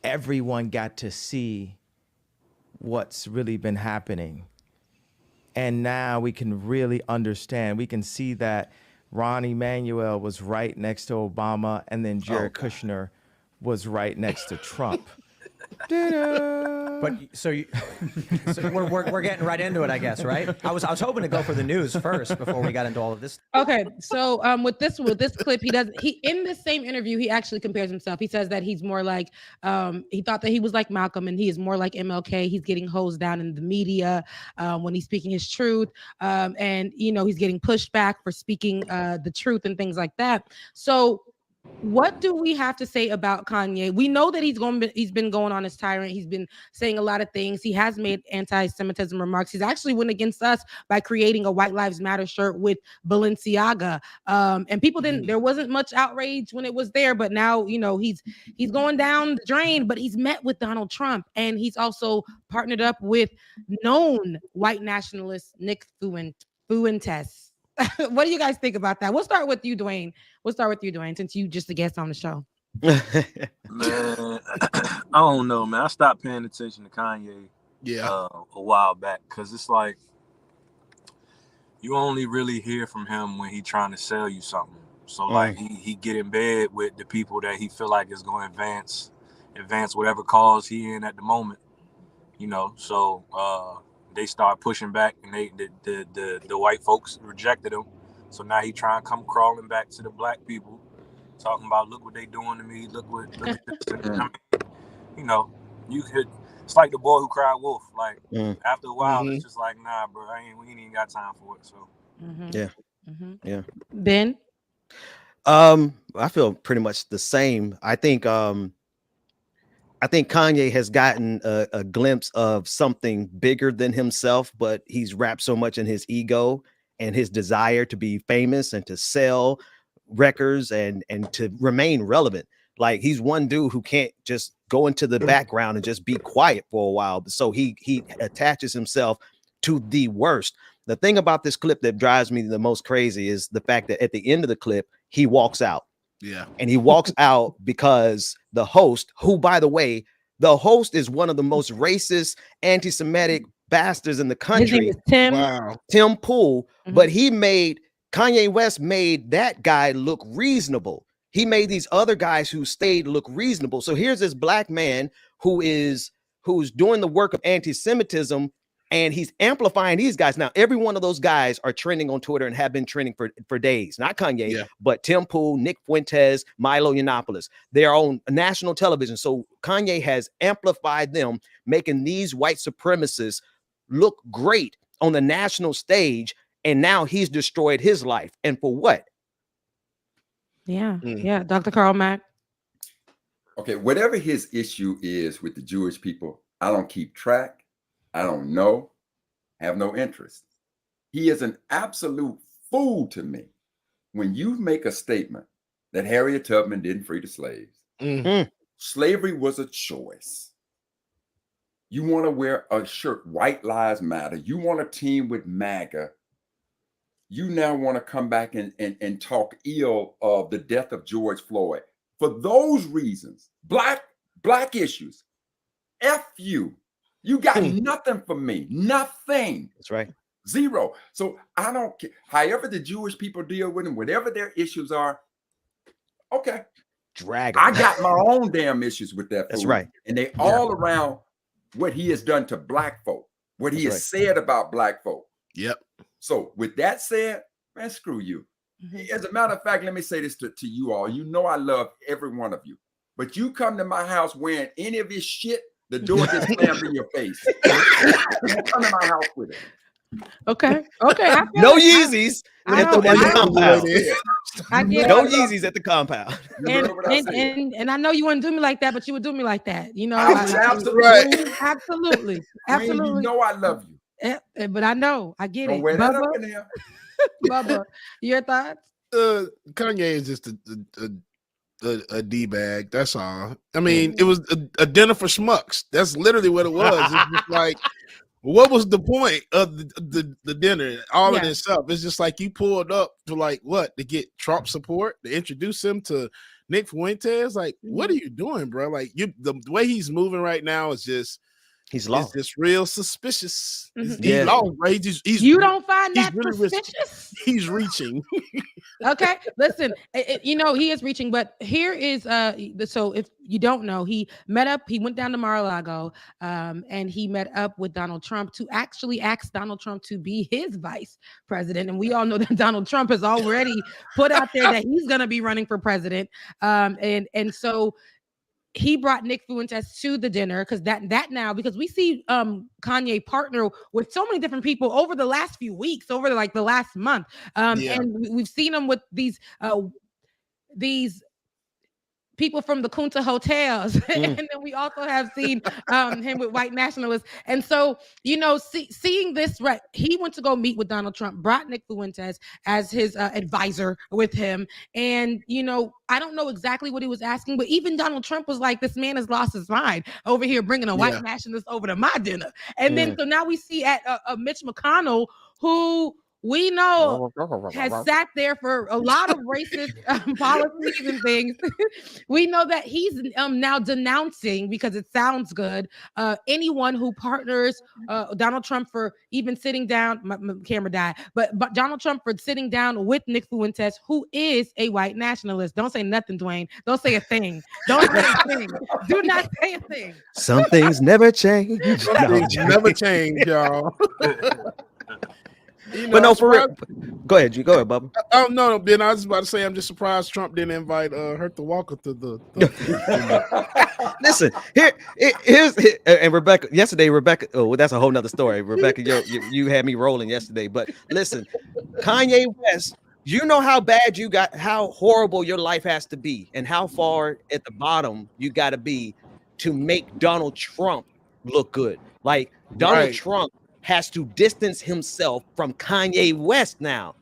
everyone got to see what's really been happening. And now we can really understand. We can see that Ron Emanuel was right next to Obama, and then Jared Kushner was right next to Trump. But so we're getting right into it, I guess, right? I was hoping to go for the news first before we got into all of this. Okay, so with this clip, he in this same interview he actually compares himself. He says that he's more like he thought that he was like Malcolm and he is more like MLK. He's getting hosed down in the media when he's speaking his truth, and he's getting pushed back for speaking the truth and things like that. So what do we have to say about Kanye? We know that he's been going on as tyrant. He's been saying a lot of things. He has made anti-Semitism remarks. He's actually went against us by creating a White Lives Matter shirt with Balenciaga. And people there wasn't much outrage when it was there, but now, he's going down the drain, but he's met with Donald Trump and he's also partnered up with known white nationalist Nick Fuentes. What do you guys think about that? We'll start with you, Dwayne. Since you just a guest on the show. Man, I don't know, man. I stopped paying attention to Kanye a while back because it's like you only really hear from him when he trying to sell you something. So like he get in bed with the people that he feel like is going to advance whatever cause he in at the moment. You know, so they start pushing back, and the white folks rejected him. So now he trying to come crawling back to the black people, talking about look what they doing to me, look at this. I mean, you know, it's like the boy who cried wolf. Like after a while, it's just like, nah, bro, we ain't even got time for it. So yeah. Ben, I feel pretty much the same. I think Kanye has gotten a glimpse of something bigger than himself, but he's wrapped so much in his ego and his desire to be famous and to sell records and to remain relevant. Like he's one dude who can't just go into the background and just be quiet for a while. So he attaches himself to the worst. The thing about this clip that drives me the most crazy is the fact that at the end of the clip, he walks out. Yeah. And he walks out because the host, who, by the way, the host is one of the most racist, anti-Semitic bastards in the country. His name is Tim Pool. But Kanye West made that guy look reasonable. He made these other guys who stayed look reasonable. So here's this black man who's doing the work of anti-Semitism, and he's amplifying these guys. Now, every one of those guys are trending on Twitter and have been trending for days. Not Kanye, but Tim Pool, Nick Fuentes, Milo Yiannopoulos. They're on national television. So Kanye has amplified them, making these white supremacists look great on the national stage. And now he's destroyed his life. And for what? Yeah. Dr. Carl Mack. Okay, whatever his issue is with the Jewish people, I don't keep track. I don't know, have no interest. He is an absolute fool to me when you make a statement that Harriet Tubman didn't free the slaves. Slavery was a choice. You want to wear a shirt, White Lives Matter. You want to team with MAGA. You now want to come back and talk ill of the death of George Floyd. For those reasons, black issues, F you. You got nothing for me. Nothing. That's right. Zero. So I don't care. However the Jewish people deal with them, whatever their issues are, okay. Drag I got my own damn issues with that. That's right. And they all around what he has done to black folk, what he has said about black folk. Yep. So with that said, man, screw you. As a matter of fact, let me say this to you all. You know I love every one of you. But you come to my house wearing any of this shit, the door gets slammed in your face. Don't come to my house with it. Okay. No Yeezys at the compound. I get no Yeezys at the compound. And I know you wouldn't do me like that, but you would do me like that. You know, absolutely. You know I love you. But I know, I get it. Wear that up in there. Bubba, your thoughts? Kanye is just a D-bag. That's all. I mean, it was a dinner for schmucks. That's literally what it was. It's just like, what was the point of the dinner? All in itself. It's just like you pulled up to like what? To get Trump support, to introduce him to Nick Fuentes. Like, what are you doing, bro? Like the way he's moving right now is just he's lost. It's just real suspicious. He's lost, right? You don't find that really suspicious? He's reaching. Okay, listen, you know, he is reaching, but here is so if you don't know, he went down to Mar-a-Lago and he met up with Donald Trump to actually ask Donald Trump to be his vice president. And we all know that Donald Trump has already put out there that he's going to be running for president. And so he brought Nick Fuentes to the dinner because we see Kanye partner with so many different people over the last few weeks, over the last month. And we've seen him with these people from the Kunta hotels. And then we also have seen him with white nationalists. And so, you know, seeing this, right, he went to go meet with Donald Trump, brought Nick Fuentes as his advisor with him. And, you know, I don't know exactly what he was asking, but even Donald Trump was like, this man has lost his mind over here bringing a white nationalist over to my dinner. And then so now we see at Mitch McConnell, who we know has sat there for a lot of racist policies and things. We know that he's now denouncing, because it sounds good, anyone who partners Donald Trump for even sitting down. My camera died, but Donald Trump for sitting down with Nick Fuentes, who is a white nationalist. Don't say nothing, Dwayne. Don't say a thing. Don't say a thing. Do not say a thing. Some things never change. Some things never change, y'all. You know, But no, for real. Go ahead, G. Go ahead, Bubba. Oh no, Ben. I was about to say I'm just surprised Trump didn't invite Herschel Walker to the. Listen, here's and Rebecca. Yesterday, Rebecca. Oh, well, that's a whole nother story. Rebecca, you had me rolling yesterday. But listen, Kanye West. You know how bad you got, how horrible your life has to be, and how far at the bottom you got to be to make Donald Trump look good. Like Donald Trump has to distance himself from Kanye West now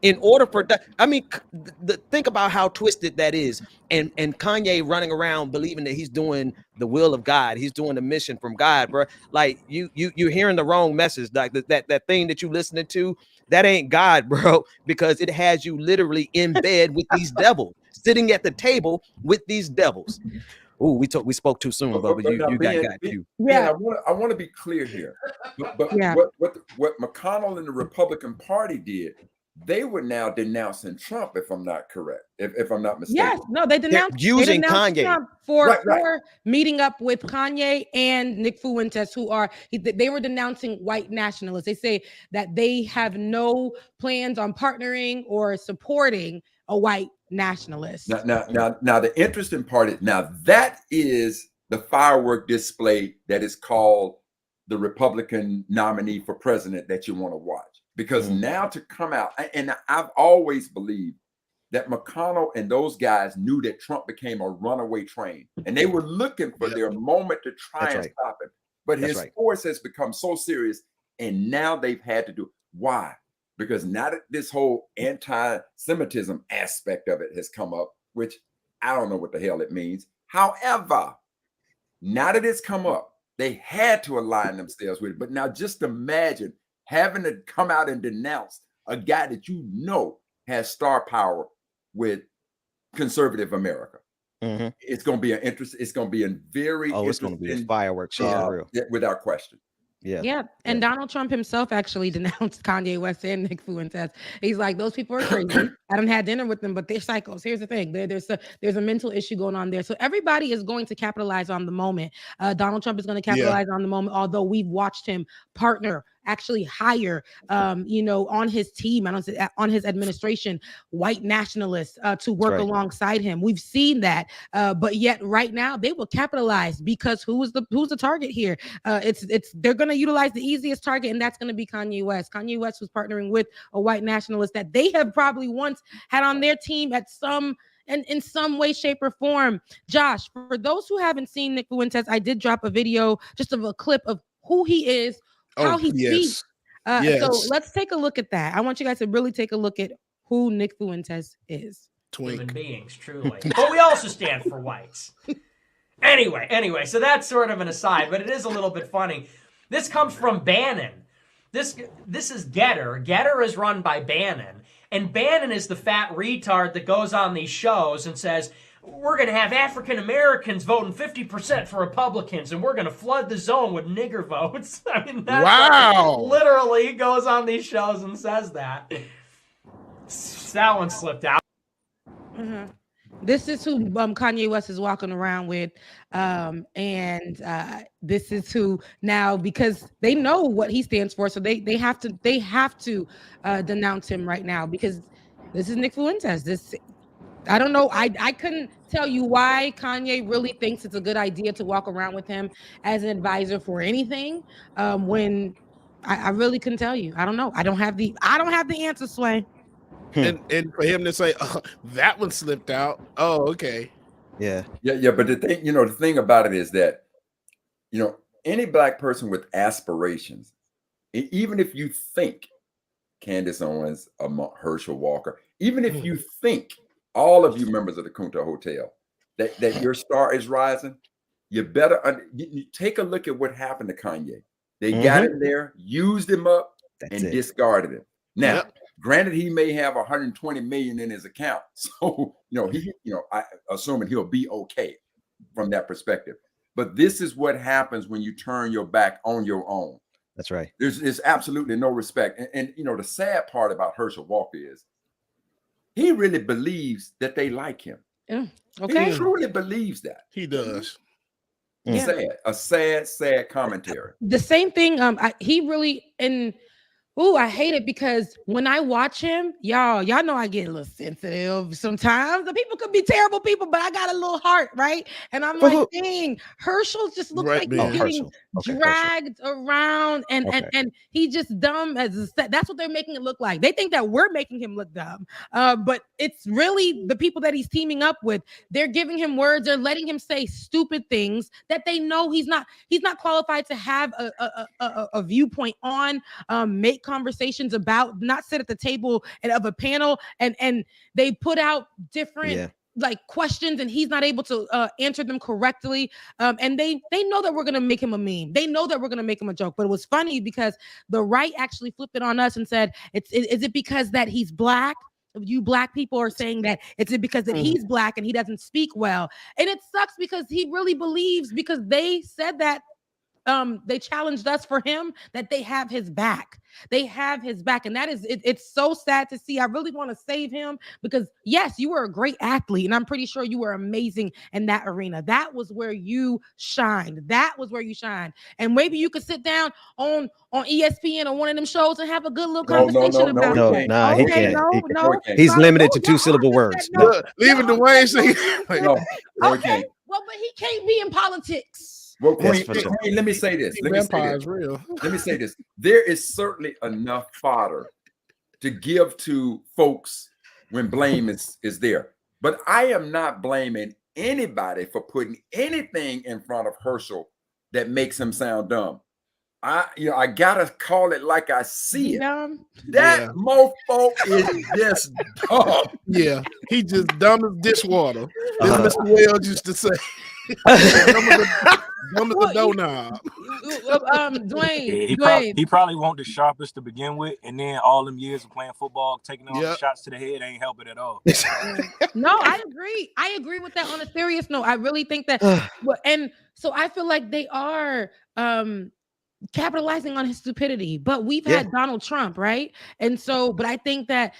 in order for that. I mean, think about how twisted that is. And Kanye running around believing that he's doing the will of God. He's doing the mission from God, bro. Like you're hearing the wrong message. Like that thing that you listening to, that ain't God, bro, because it has you literally in bed with these devils, sitting at the table with these devils. Oh, we spoke too soon, Bubba. You got you. Yeah, I want to be clear here. But what McConnell and the Republican Party did, they were now denouncing Trump, if I'm not correct, if I'm not mistaken. Yes, no, they denounced Kanye Trump for meeting up with Kanye and Nick Fuentes, who are they were denouncing white nationalists. They say that they have no plans on partnering or supporting a white nationalist. Now, the interesting part is that is the firework display that is called the Republican nominee for president that you want to watch. Because now to come out, and I've always believed that McConnell and those guys knew that Trump became a runaway train, and they were looking for their moment to try and stop it. But his force has become so serious, and now they've had to do it. Why? Because now that this whole anti-Semitism aspect of it has come up, which I don't know what the hell it means. However, now that it's come up, they had to align themselves with it. But now just imagine having to come out and denounce a guy that you know has star power with conservative America. It's going to be it's going to be a very it's going to be a fireworks show, without question. Yeah. And Donald Trump himself actually denounced Kanye West and Nick Fuentes. He's like, those people are crazy. I done had dinner with them, but they're psychos. Here's the thing. There's a mental issue going on there. So everybody is going to capitalize on the moment. Donald Trump is going to capitalize on the moment, although we've watched him partner, actually hire, on his team, on his administration, white nationalists to work alongside him. We've seen that, but yet right now they will capitalize because who's the target here? They're going to utilize the easiest target, and that's going to be Kanye West. Kanye West was partnering with a white nationalist that they have probably once had on their team in some way, shape, or form. Josh, for those who haven't seen Nick Fuentes, I did drop a video just of a clip of who he is, how he speaks. So let's take a look at that. I want you guys to really take a look at who Nick Fuentes is. Human beings, truly. But we also stand for whites. Anyway, so that's sort of an aside, but it is a little bit funny. This comes from Bannon. This is Getter. Getter is run by Bannon. And Bannon is the fat retard that goes on these shows and says, we're going to have African Americans voting 50% for Republicans, and we're going to flood the zone with nigger votes. I mean, that's literally goes on these shows and says that. That one slipped out. This is who Kanye West is walking around with, and this is who now, because they know what he stands for, so they have to denounce him right now, because this is Nick Fuentes. I don't know. I couldn't tell you why Kanye really thinks it's a good idea to walk around with him as an advisor for anything. When I really couldn't tell you. I don't know. I don't have the answer, Sway. And for him to say, oh, that one slipped out. Oh, okay. Yeah. But the thing about it is that, any black person with aspirations, even if you think Candace Owens, Herschel Walker, even if you think all of you members of the Kunta Hotel that your star is rising, you better you take a look at what happened to Kanye. They got him there, used him up, and discarded him. Now, granted, he may have 120 million in his account, so I assuming he'll be okay from that perspective. But this is what happens when you turn your back on your own. That's right. There's absolutely no respect. And the sad part about Herschel Walker is he really believes that they like him. Okay. He truly believes that. He does. Sad commentary. The same thing. He really I hate it because when I watch him, y'all know I get a little sensitive sometimes. The people could be terrible people, but I got a little heart, right? And I'm like, dang, Herschel just looks like he's getting dragged around, and he just dumb as a set. That's what they're making it look like. They think that we're making him look dumb, but it's really the people that he's teaming up with. They're giving him words. They're letting him say stupid things that they know he's not qualified to have a viewpoint on. Make conversations about, not sit at the table and of a panel, and they put out different like questions, and he's not able to answer them correctly. And they know that we're gonna make him a meme. They know that we're gonna make him a joke. But it was funny because the right actually flipped it on us and said, is it because that he's black? You black people are saying that it's because that he's black and he doesn't speak well. And it sucks because he really believes, because they said that they challenged us for him, that they have his back. They have his back. And that is, it's so sad to see. I really want to save him because yes, you were a great athlete. And I'm pretty sure you were amazing in that arena. That was where you shined. And maybe you could sit down on ESPN or one of them shows and have a good little conversation about it. No, he can't. He's limited to 2-syllable words. Leaving Dwayne saying, okay. Well, but he can't be in politics. Well, Queen, let me say this. Let me say this. There is certainly enough fodder to give to folks when blame is there. But I am not blaming anybody for putting anything in front of Herschel that makes him sound dumb. I gotta call it like I see it. That mofo is just dumb. Yeah, he just dumb as dishwater. As Mr. Wells used to say. Dumb as a doorknob. Dwayne, he probably won't the sharpest to begin with, and then all them years of playing football, taking all the shots to the head ain't helping at all. No, I agree with that on a serious note. I really think that, and so I feel like they are capitalizing on his stupidity. But we've had Donald Trump, right? And so, but I think that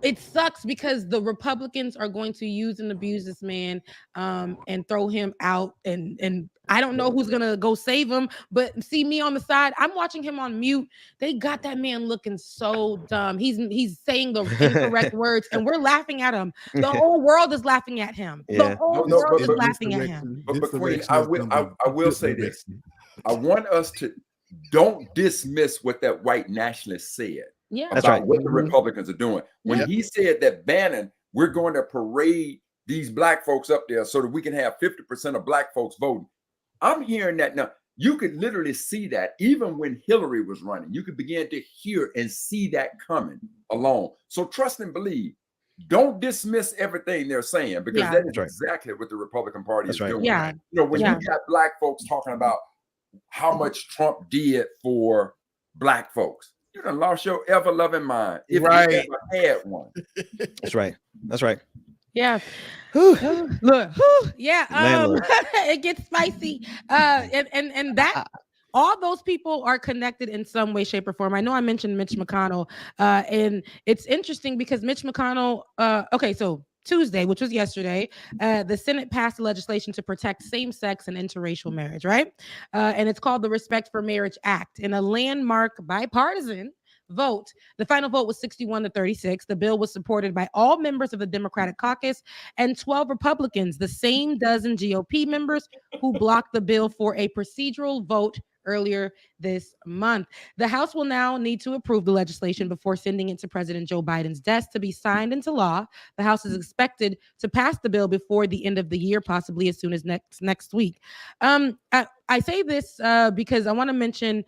it sucks because the Republicans are going to use and abuse this man and throw him out. And I don't know who's going to go save him. But see me on the side, I'm watching him on mute. They got that man looking so dumb. He's saying the incorrect words and we're laughing at him. The whole world is laughing at him. The whole world is laughing at him. But Queen, I will say this. I want us to don't dismiss what that white nationalist said. Yeah, that's right. What the Republicans are doing. When he said that Bannon, we're going to parade these black folks up there so that we can have 50% of black folks voting. I'm hearing that now. You could literally see that even when Hillary was running, you could begin to hear and see that coming along. So trust and believe. Don't dismiss everything they're saying, because that is exactly what the Republican Party is doing. Yeah. When you got black folks talking about how much Trump did for black folks, you done lost your ever-loving mind if you ever had one. That's right. Yeah. Look. It gets spicy. And that all those people are connected in some way, shape, or form. I know I mentioned Mitch McConnell, and it's interesting because Mitch McConnell. So Tuesday, which was yesterday, the Senate passed legislation to protect same-sex and interracial marriage, right? And it's called the Respect for Marriage Act. In a landmark bipartisan vote, the final vote was 61-36. The bill was supported by all members of the Democratic caucus and 12 Republicans, the same dozen GOP members who blocked the bill for a procedural vote earlier this month. The House will now need to approve the legislation before sending it to President Joe Biden's desk to be signed into law. The House is expected to pass the bill before the end of the year, possibly as soon as next week. I say this because I want to mention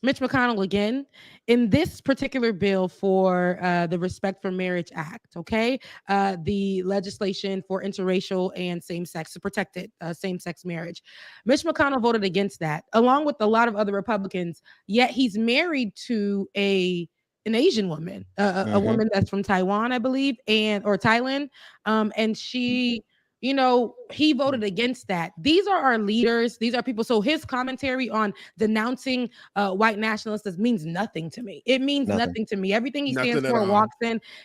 Mitch McConnell again in this particular bill for the Respect for Marriage Act. Okay, the legislation for interracial and same-sex to protect it, same-sex marriage. Mitch McConnell voted against that, along with a lot of other Republicans. Yet he's married to an Asian woman, a woman that's from Taiwan, I believe, or Thailand, and she. You know, he voted against that. These are our leaders. These are people. So his commentary on denouncing white nationalists means nothing to me. It means nothing to me. Everything he stands for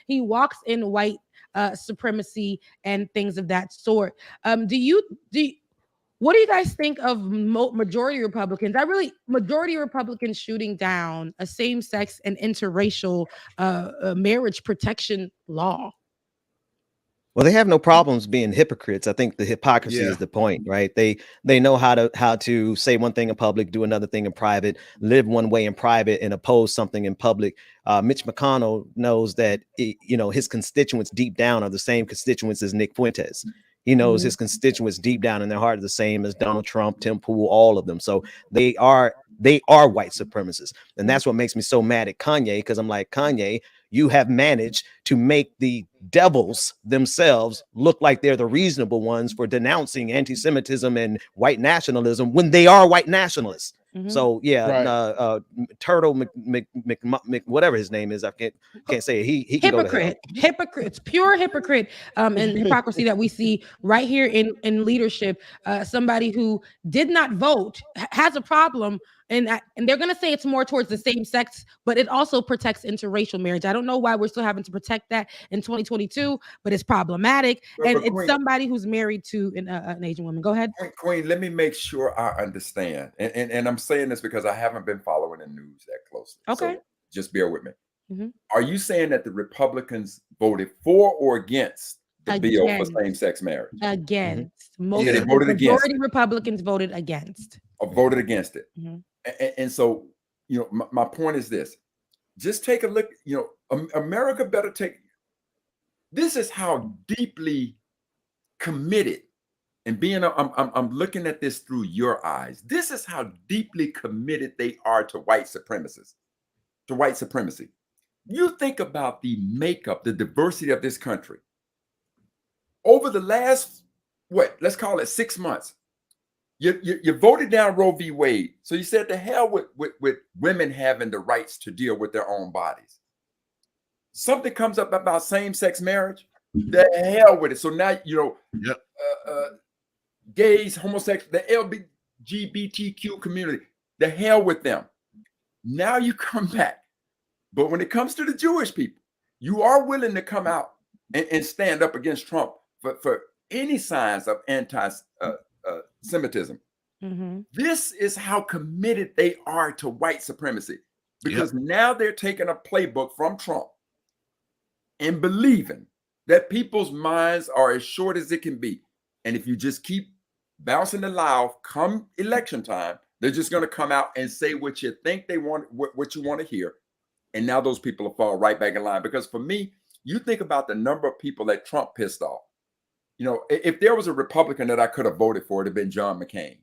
he walks in white supremacy and things of that sort. What do you guys think of majority Republicans? Majority Republicans shooting down a same-sex and interracial marriage protection law? Well, they have no problems being hypocrites. I think the hypocrisy is the point, right? They know how to say one thing in public, do another thing in private, live one way in private, and oppose something in public. Mitch McConnell knows that his constituents deep down are the same constituents as Nick Fuentes. He knows his constituents deep down in their heart are the same as Donald Trump, Tim Pool, all of them. So they are white supremacists, and that's what makes me so mad at Kanye, because I'm like, Kanye, you have managed to make the devils themselves look like they're the reasonable ones for denouncing anti-Semitism and white nationalism when they are white nationalists. So Turtle Mc whatever his name is, I can't say it. He can hypocrite, hypocrites, pure hypocrite, and hypocrisy that we see right here in leadership. Somebody who did not vote has a problem, and they're gonna say it's more towards the same sex, but it also protects interracial marriage. I don't know why we're still having to protect that in 2022, but it's problematic, and it's Queen, somebody who's married to an Asian woman. Go ahead, Queen. Let me make sure I understand, and I'm saying this because I haven't been following the news that closely. Okay, so just bear with me. Are you saying that the Republicans voted for or against the bill for same-sex marriage? Against. They voted against. Majority Republicans voted against. Voted against it. And so, my point is this: just take a look. America better take. This is how deeply committed, and I'm looking at this through your eyes. This is how deeply committed they are to white supremacists, to white supremacy. You think about the makeup, the diversity of this country. Over the last, let's call it 6 months, you voted down Roe v. Wade. So you said, to hell with women having the rights to deal with their own bodies. Something comes up about same-sex marriage, the hell with it. So now, gays, homosexuals, the LGBTQ community, the hell with them. Now you come back. But when it comes to the Jewish people, you are willing to come out and stand up against Trump for any signs of anti-Semitism. This is how committed they are to white supremacy, because now they're taking a playbook from Trump and believing that people's minds are as short as it can be. And if you just keep bouncing the loud, come election time, they're just going to come out and say what you think they want, what you want to hear. And now those people will fall right back in line. Because for me, you think about the number of people that Trump pissed off. If there was a Republican that I could have voted for, it'd have been John McCain.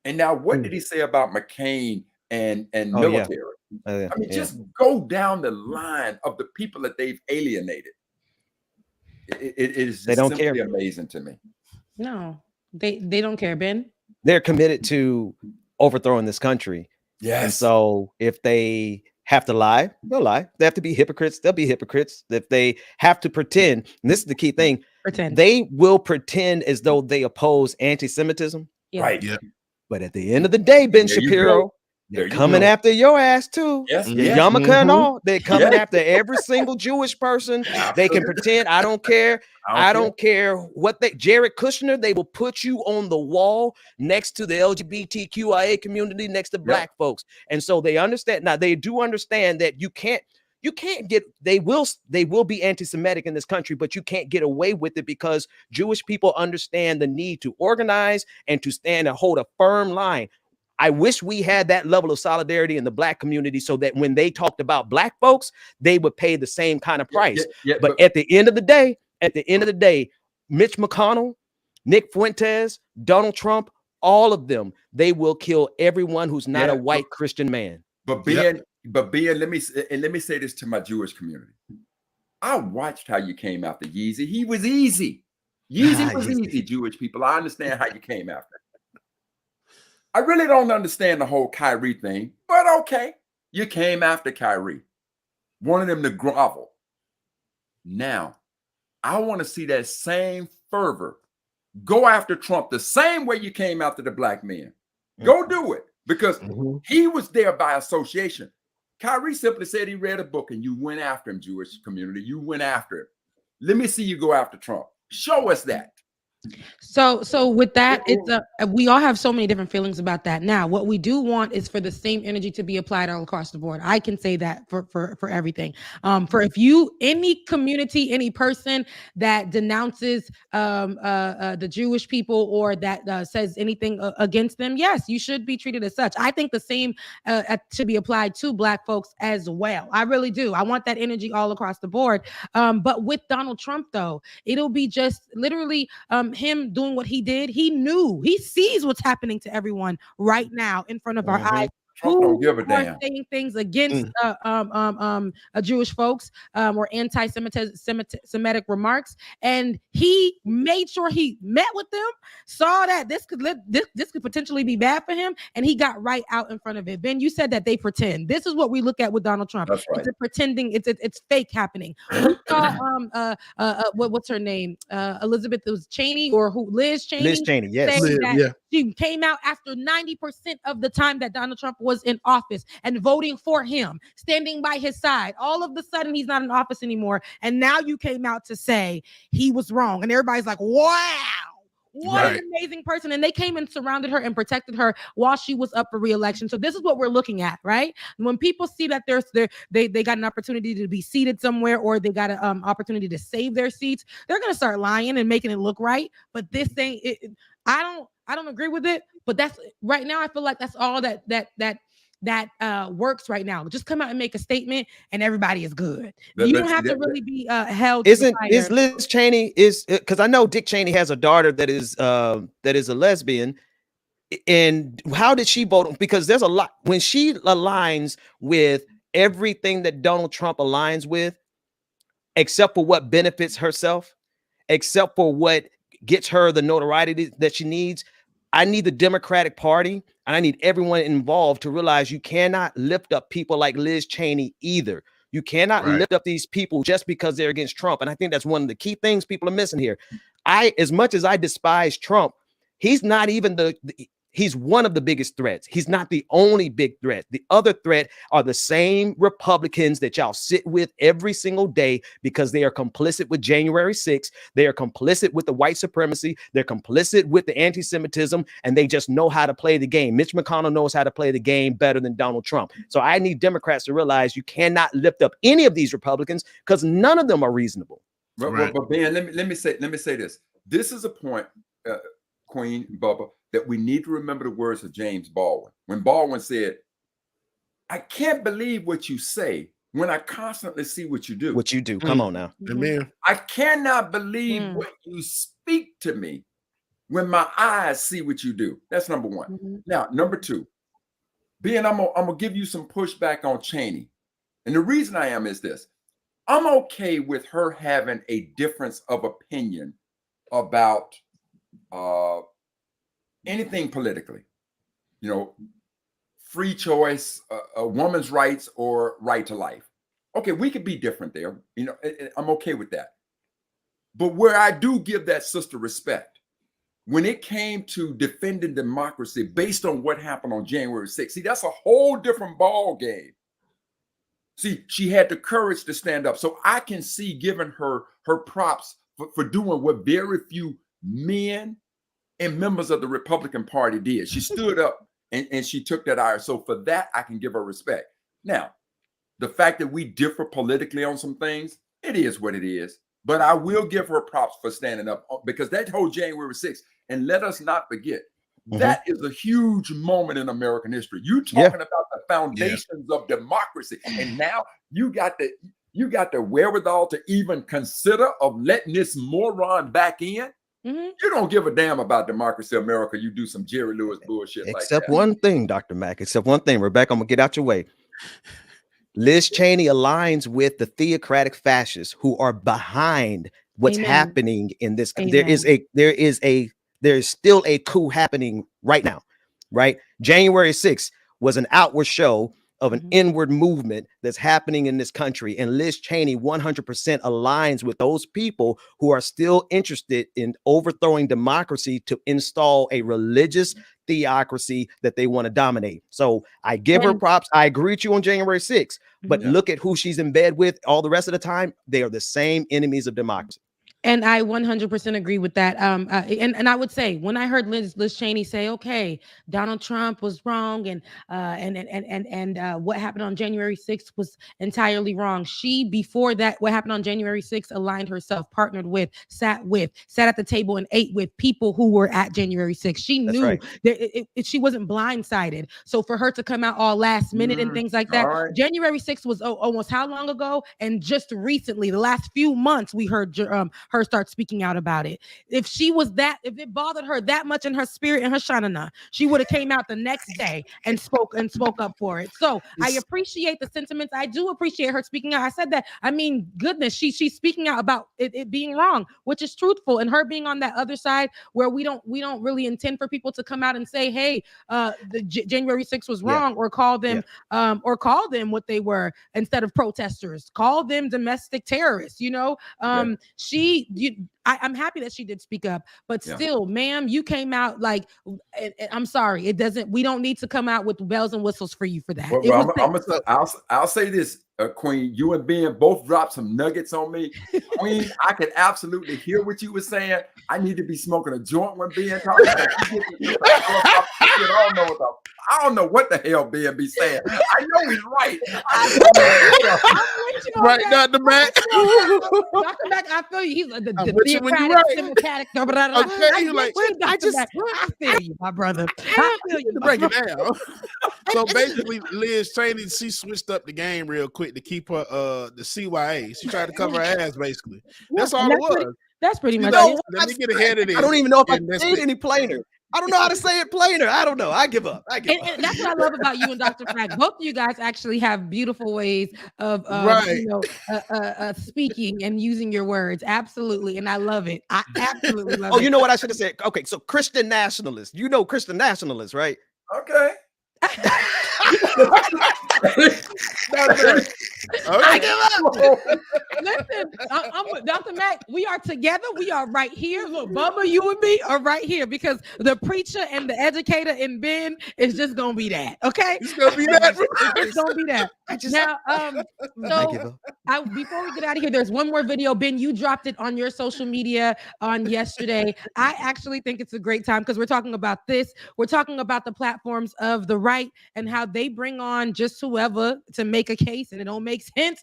And now what did he say about McCain and military? I mean, just go down the line of the people that they've alienated. It is simply amazing to me. No, they don't care, Ben. They're committed to overthrowing this country. Yes. And so if they have to lie, they'll lie. They have to be hypocrites, they'll be hypocrites. If they have to pretend, and this is the key thing, they will pretend as though they oppose anti-Semitism. Right. But at the end of the day, Ben Shapiro, they're coming after your ass too. Yarmulke and all. They're coming after every single Jewish person. They can pretend, I don't care. I don't care what Jared Kushner, they will put you on the wall next to the LGBTQIA community, next to black folks. And so they understand. Now they do understand that you can't get, they will be anti-Semitic in this country, but you can't get away with it because Jewish people understand the need to organize and to stand and hold a firm line. I wish we had that level of solidarity in the black community so that when they talked about black folks, they would pay the same kind of price. But at the end of the day, Mitch McConnell, Nick Fuentes, Donald Trump, all of them, they will kill everyone who's not a white Christian man. But Ben, let me say this to my Jewish community. I watched how you came after Yeezy. He was easy. Yeezy was easy, Jewish people. I understand how you came after. I really don't understand the whole Kyrie thing, but okay. You came after Kyrie. Wanted him to grovel. Now, I want to see that same fervor. Go after Trump the same way you came after the black men. Go do it. Because he was there by association. Kyrie simply said he read a book and you went after him, Jewish community. You went after him. Let me see you go after Trump. Show us that. So with that, it's we all have so many different feelings about that. Now, what we do want is for the same energy to be applied all across the board. I can say that for everything. For if you, any community, any person that denounces the Jewish people or that says anything against them, yes, you should be treated as such. I think the same should be applied to Black folks as well. I really do. I want that energy all across the board. But with Donald Trump, though, it'll be just literally him doing what he did. He sees what's happening to everyone right now in front of our eyes. Trump don't give a damn. Saying things against Jewish folks or anti-Semitic remarks, and he made sure he met with them, saw that this could potentially be bad for him, and he got right out in front of it. Ben, you said that they pretend. This is what we look at with Donald Trump. That's right. It's a pretending. It's fake happening. We saw what's her name? Elizabeth Cheney or who? Liz Cheney. Liz Cheney, yes. She came out after 90% of the time that Donald Trump was in office and voting for him, standing by his side. All of a sudden, he's not in office anymore. And now you came out to say he was wrong. And everybody's like, wow, what an amazing person. And they came and surrounded her and protected her while she was up for re-election. So this is what we're looking at, right? When people see that they got an opportunity to be seated somewhere or they got an opportunity to save their seats, they're going to start lying and making it look right. But this thing, I don't agree with it, but that's right now. I feel like that's all that works right now. Just come out and make a statement, and everybody is good. You don't have to really be held. Is Liz Cheney because I know Dick Cheney has a daughter that is a lesbian, and how did she vote? Because there's a lot when she aligns with everything that Donald Trump aligns with, except for what benefits herself, except for what gets her the notoriety that she needs. I need the Democratic Party and I need everyone involved to realize you cannot lift up people like Liz Cheney either. You cannot lift up these people just because they're against Trump. And I think that's one of the key things people are missing here. As much as I despise Trump, he's not even he's one of the biggest threats. He's not the only big threat. The other threat are the same Republicans that y'all sit with every single day because they are complicit with January 6th. They are complicit with the white supremacy. They're complicit with the anti-Semitism, and they just know how to play the game. Mitch McConnell knows how to play the game better than Donald Trump. So I need Democrats to realize you cannot lift up any of these Republicans because none of them are reasonable. But Ben, let me say this. This is a point, Queen Bubba, that we need to remember the words of James Baldwin. When Baldwin said, I can't believe what you say when I constantly see what you do. What you do. Come on now. Amen. I cannot believe what you speak to me when my eyes see what you do. That's number one. Now, number two, Ben, I'm gonna give you some pushback on Cheney. And the reason I am is this. I'm okay with her having a difference of opinion about anything politically, free choice, a woman's rights or right to life. Okay, we could be different there. I'm okay with that. But where I do give that sister respect, when it came to defending democracy based on what happened on January 6th, see, that's a whole different ball game. See, she had the courage to stand up. So I can see giving her props for doing what very few men and members of the Republican Party did. She stood up and she took that iron. So for that, I can give her respect. Now, the fact that we differ politically on some things, it is what it is. But I will give her props for standing up because that whole January 6th, and let us not forget, that is a huge moment in American history. You talking about the foundations of democracy. And now you got the wherewithal to even consider of letting this moron back in. You don't give a damn about democracy, America. You do some Jerry Lewis bullshit like that. Except one thing, Dr. Mack. Except one thing. Rebecca, I'm going to get out your way. Liz Cheney aligns with the theocratic fascists who are behind what's Amen. happening in this. Amen. There is still a coup happening right now, right? January 6th was an outward show of an inward movement that's happening in this country. And Liz Cheney 100% aligns with those people who are still interested in overthrowing democracy to install a religious theocracy that they want to dominate. So I give her props. I agree with you on January 6th, but look at who she's in bed with all the rest of the time. They are the same enemies of democracy. And I 100% agree with that. And I would say when I heard Liz Cheney say, "Okay, Donald Trump was wrong, and what happened on January 6th was entirely wrong." She, before that, what happened on January 6th, aligned herself, partnered with, sat at the table and ate with people who were at January 6th. She knew that she wasn't blindsided. So for her to come out all last minute and things like that, January 6th was almost how long ago? And just recently, the last few months, we heard her start speaking out about it. If it bothered her that much in her spirit and her shanana, she would have came out the next day and spoke up for it. So I appreciate the sentiments. I do appreciate her speaking out. I said that. I mean, goodness, she's speaking out about it being wrong, which is truthful, and her being on that other side where we don't really intend for people to come out and say, "Hey, the January 6th was wrong," or call them what they were instead of protesters. Call them domestic terrorists. I'm happy that she did speak up, but still, ma'am, you came out like, I'm sorry, we don't need to come out with bells and whistles for you for that. I'll say this, Queen, you and Ben both dropped some nuggets on me. Queen, I could absolutely hear what you were saying. I need to be smoking a joint when Ben talking. I don't know what the hell Ben be saying. I know he's right. Right, Dr. Mac. Dr. Mac, I feel you. He's the democratic. Okay, I feel you, my brother. I feel you. Break it down. So basically, Liz Cheney, she switched up the game real quick to keep her the CYA. She tried to cover her ass, basically. That's all it was. That's pretty much it. Let me get ahead of this. I don't even know if I can say it any plainer. I don't know how to say it plainer. I don't know. I give up. And that's what I love about you and Dr. Mac. Both of you guys actually have beautiful ways of speaking and using your words. Absolutely. And I love it. I absolutely love it. Oh, you know what I should have said? Okay, so Christian nationalists. You know Christian nationalists, right? Okay. I give up. Listen, I'm with Dr. Mac. We are together. We are right here. Look, Bubba, you and me are right here because the preacher and the educator in Ben is just gonna be that. Okay, it's gonna be that. It's gonna be that. Before we get out of here, there's one more video. Ben, you dropped it on your social media on yesterday. I actually think it's a great time because we're talking about this. We're talking about the platforms of the right and how they bring on just whoever to make a case, and it don't make sense.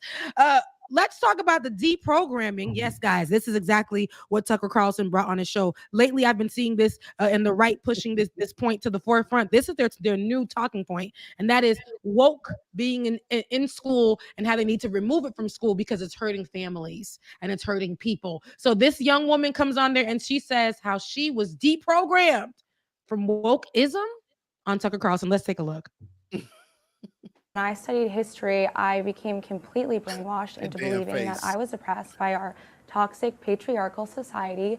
Let's talk about the deprogramming. Yes, guys, this is exactly what Tucker Carlson brought on his show. Lately, I've been seeing this in the right pushing this point to the forefront. This is their new talking point, and that is woke being in school and how they need to remove it from school because it's hurting families and it's hurting people. So this young woman comes on there and she says how she was deprogrammed from wokeism on Tucker Carlson. Let's take a look. When I studied history, I became completely brainwashed into believing that I was oppressed by our toxic patriarchal society,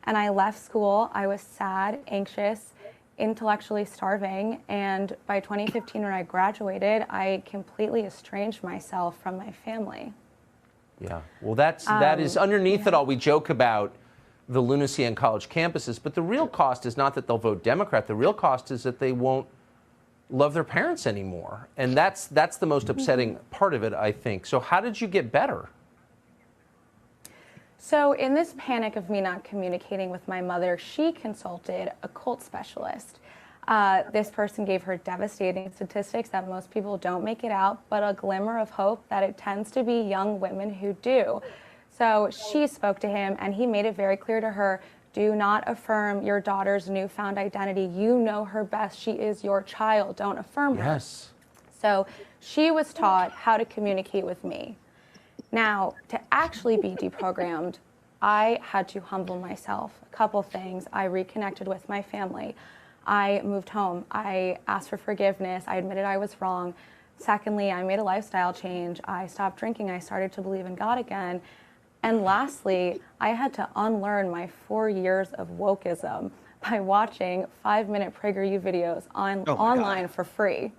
and I left school. I was sad, anxious, intellectually starving, and by 2015 when I graduated, I completely estranged myself from my family. Yeah, well, that is underneath it all. We joke about the lunacy on college campuses, but the real cost is not that they'll vote Democrat. The real cost is that they won't love their parents anymore. And that's the most upsetting part of it, I think. So how did you get better? So in this panic of me not communicating with my mother, she consulted a cult specialist. This person gave her devastating statistics that most people don't make it out, but a glimmer of hope that it tends to be young women who do. So she spoke to him and he made it very clear to her, do not affirm your daughter's newfound identity. You know her best. She is your child. Don't affirm her. Yes. So she was taught how to communicate with me. Now, to actually be deprogrammed, I had to humble myself. A couple things. I reconnected with my family. I moved home. I asked for forgiveness. I admitted I was wrong. Secondly, I made a lifestyle change. I stopped drinking. I started to believe in God again. And lastly, I had to unlearn my 4 years of wokeism by watching 5-minute PragerU videos online for free.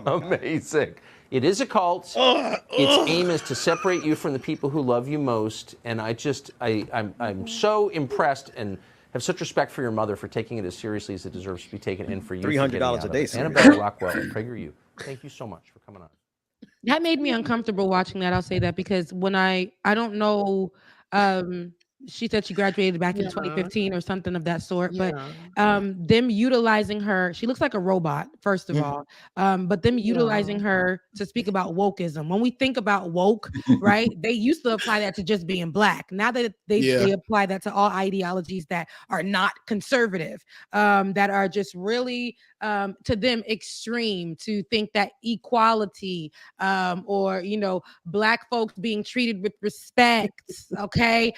Amazing. It is a cult. Its aim is to separate you from the people who love you most. And I'm so impressed and have such respect for your mother for taking it as seriously as it deserves to be taken, and for you $300 a day. Annabelle Rockwell and PragerU. Thank you so much for coming on. That made me uncomfortable watching that. I'll say that because when I don't know, she said she graduated back in 2015 or something of that sort, but them utilizing her, she looks like a robot, first of all, but them utilizing her to speak about wokeism. When we think about woke, right, they used to apply that to just being Black. Now that they apply that to all ideologies that are not conservative, that are just really to them extreme, to think that equality or Black folks being treated with respect, okay,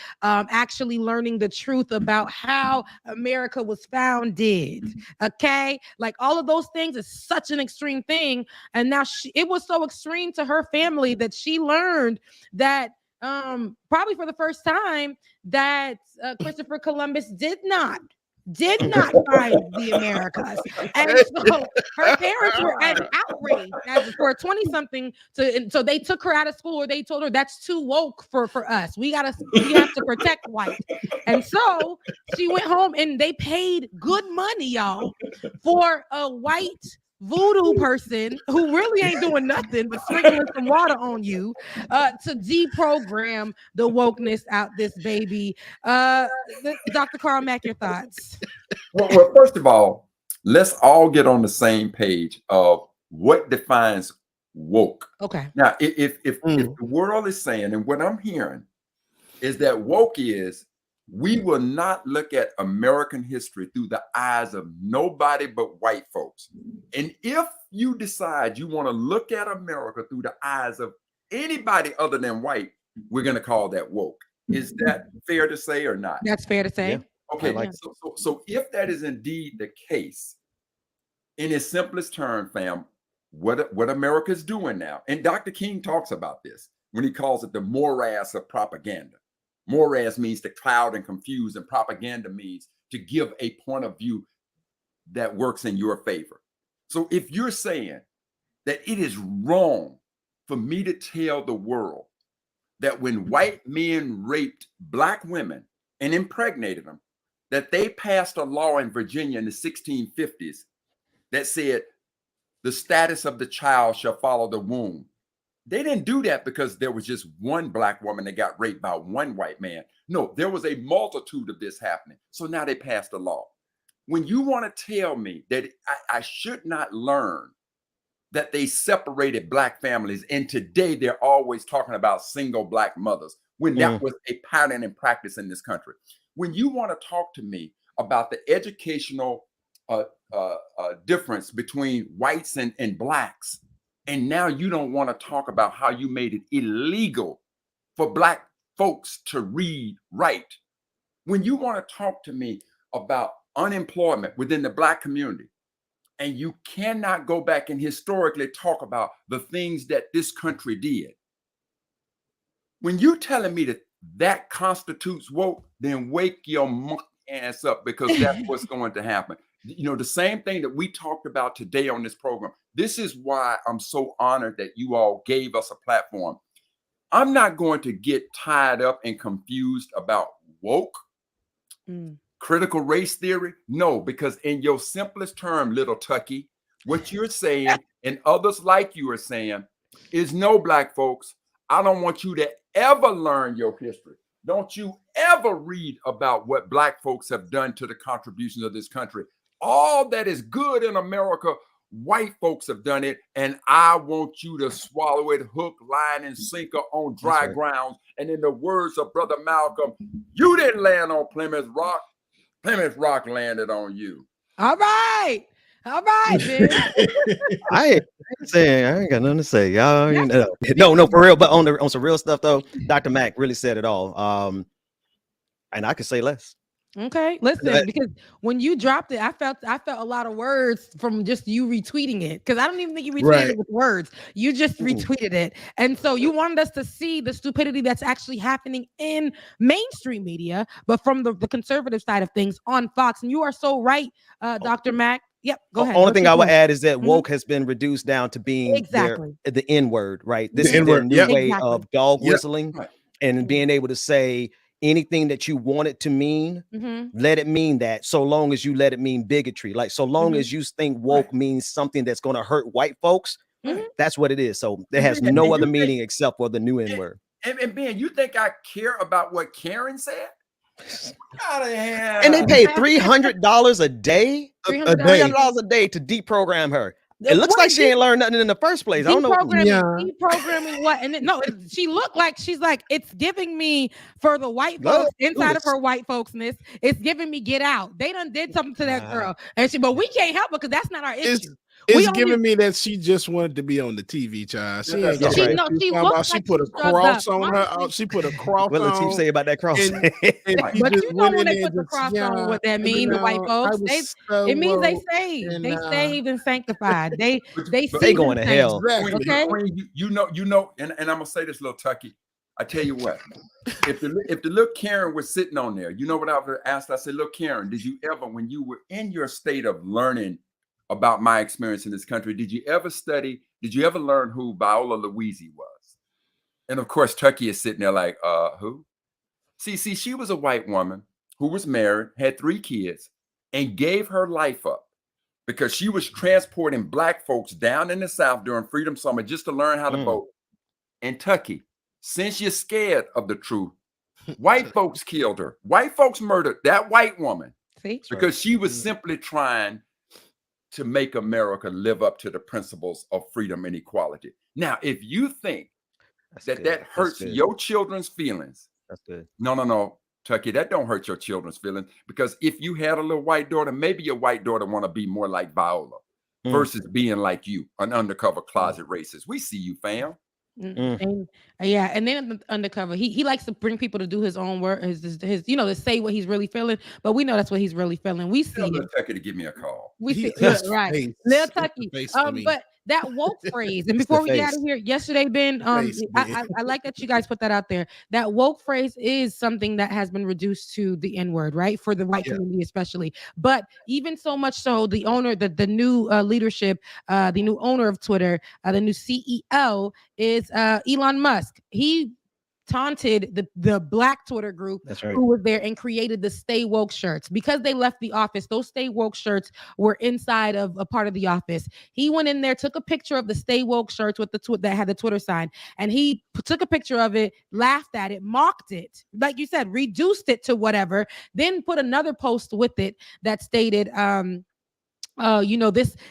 actually learning the truth about how America was founded, okay, like all of those things is such an extreme thing. And now it was so extreme to her family that she learned that probably for the first time that Christopher Columbus did not find the Americas. And so her parents were outraged as for a 20-something. So they took her out of school, or they told her that's too woke for us. We have to protect white. And so she went home and they paid good money, y'all, for a white voodoo person who really ain't doing nothing but sprinkling some water on you to deprogram the wokeness out this baby. Dr. Carl Mack, your thoughts? Well, first of all, let's all get on the same page of what defines woke. Okay. Now, if the world is saying, and what I'm hearing is that woke is, we will not look at American history through the eyes of nobody but white folks. And if you decide you want to look at America through the eyes of anybody other than white, we're going to call that woke. Is that fair to say or not? That's fair to say. Yeah. Okay. So if that is indeed the case, in its simplest term, fam, what America's doing now, and Dr. King talks about this when he calls it the morass of propaganda. Morass means to cloud and confuse, and propaganda means to give a point of view that works in your favor. So if you're saying that it is wrong for me to tell the world that when white men raped Black women and impregnated them, that they passed a law in Virginia in the 1650s that said the status of the child shall follow the womb. They didn't do that because there was just one Black woman that got raped by one white man. No, there was a multitude of this happening. So now they passed a law. When you want to tell me that I should not learn that they separated Black families, and today they're always talking about single Black mothers, when that was a pattern in practice in this country. When you want to talk to me about the educational difference between whites and Blacks, and now you don't want to talk about how you made it illegal for Black folks to read, write. When you want to talk to me about unemployment within the Black community, and you cannot go back and historically talk about the things that this country did. When you're telling me that constitutes woke, then wake your monkey ass up, because that's what's going to happen. The same thing that we talked about today on this program. This is why I'm so honored that you all gave us a platform. I'm not going to get tied up and confused about woke, critical race theory. No, because in your simplest term, little Tucky, what you're saying and others like you are saying is, no, Black folks, I don't want you to ever learn your history. Don't you ever read about what Black folks have done to the contributions of this country. All that is good in America, white folks have done it, and I want you to swallow it hook, line, and sinker on dry grounds. And in the words of Brother Malcolm, you didn't land on Plymouth Rock. Plymouth Rock landed on you. All right, man. I ain't saying, I ain't got nothing to say, y'all. No, for real. But on some real stuff though, Dr. Mack really said it all. And I could say less. Okay, listen, because when you dropped it, I felt a lot of words from just you retweeting it. Because I don't even think you retweeted it with words. You just retweeted it. And so you wanted us to see the stupidity that's actually happening in mainstream media, but from the conservative side of things on Fox. And you are so right, Dr. Mac. Yep, go ahead. Only thing I would add is that woke has been reduced down to being the N word, right? This is their new way of dog whistling and being able to say anything that you want it to mean, let it mean that, so long as you let it mean bigotry. Like, so long as you think woke means something that's going to hurt white folks, that's what it is. So it has no other meaning except for the new N word. And Ben, you think I care about what Karen said? Out of here. And they pay $300 a day, $300 a day to deprogram her. It looks like she ain't learned nothing in the first place. I don't know. Deprogramming what? And she looked like she's like, it's giving me for the white folks inside of her white folksness. It's giving me Get Out. They done did something to that girl, and but we can't help it because that's not our issue. It's giving me that she just wanted to be on the TV, child. She put a cross on her. She put a cross. What did Chief say about that cross? But you know when they put the cross on, what that mean? The white folks, it means they saved. They saved and sanctified. They going to hell. Okay, you know, and I'm gonna say this, little Tucky. I tell you what, if the little Karen was sitting on there, you know what I would ask? I said, look, Karen, did you ever, when you were in your state of learning about my experience in this country, did you ever learn who Viola Luisi was? And of course, Tucky is sitting there like, who? See, she was a white woman who was married, had 3 kids, and gave her life up because she was transporting black folks down in the South during Freedom Summer just to learn how to vote. And Tucky, since you're scared of the truth, white folks killed her. White folks murdered that white woman because she was simply trying to make America live up to the principles of freedom and equality. Now, if you think that hurts your children's feelings, that's good. No, Tucky, that don't hurt your children's feelings, because if you had a little white daughter, maybe your white daughter want to be more like Viola versus being like you, an undercover closet racist. We see you, fam. And, and then undercover, he likes to bring people to do his own work, his to say what he's really feeling. But we know that's what he's really feeling. We see it. Tucky to give me a call. We see right, Lil Tucky. But that woke phrase, and before we get out of here, yesterday, Ben, I like that you guys put that out there. That woke phrase is something that has been reduced to the N word, right, for the white community especially. But even so much so, the owner, the new leadership, the new owner of Twitter, the new CEO is Elon Musk. He taunted the black Twitter group who was there and created the Stay Woke shirts because they left the office. Those Stay Woke shirts were inside of a part of the office. He went in there, took a picture of the Stay Woke shirts with that had the Twitter sign, and he took a picture of it, laughed at it, mocked it, like you said, reduced it to whatever, then put another post with it that stated,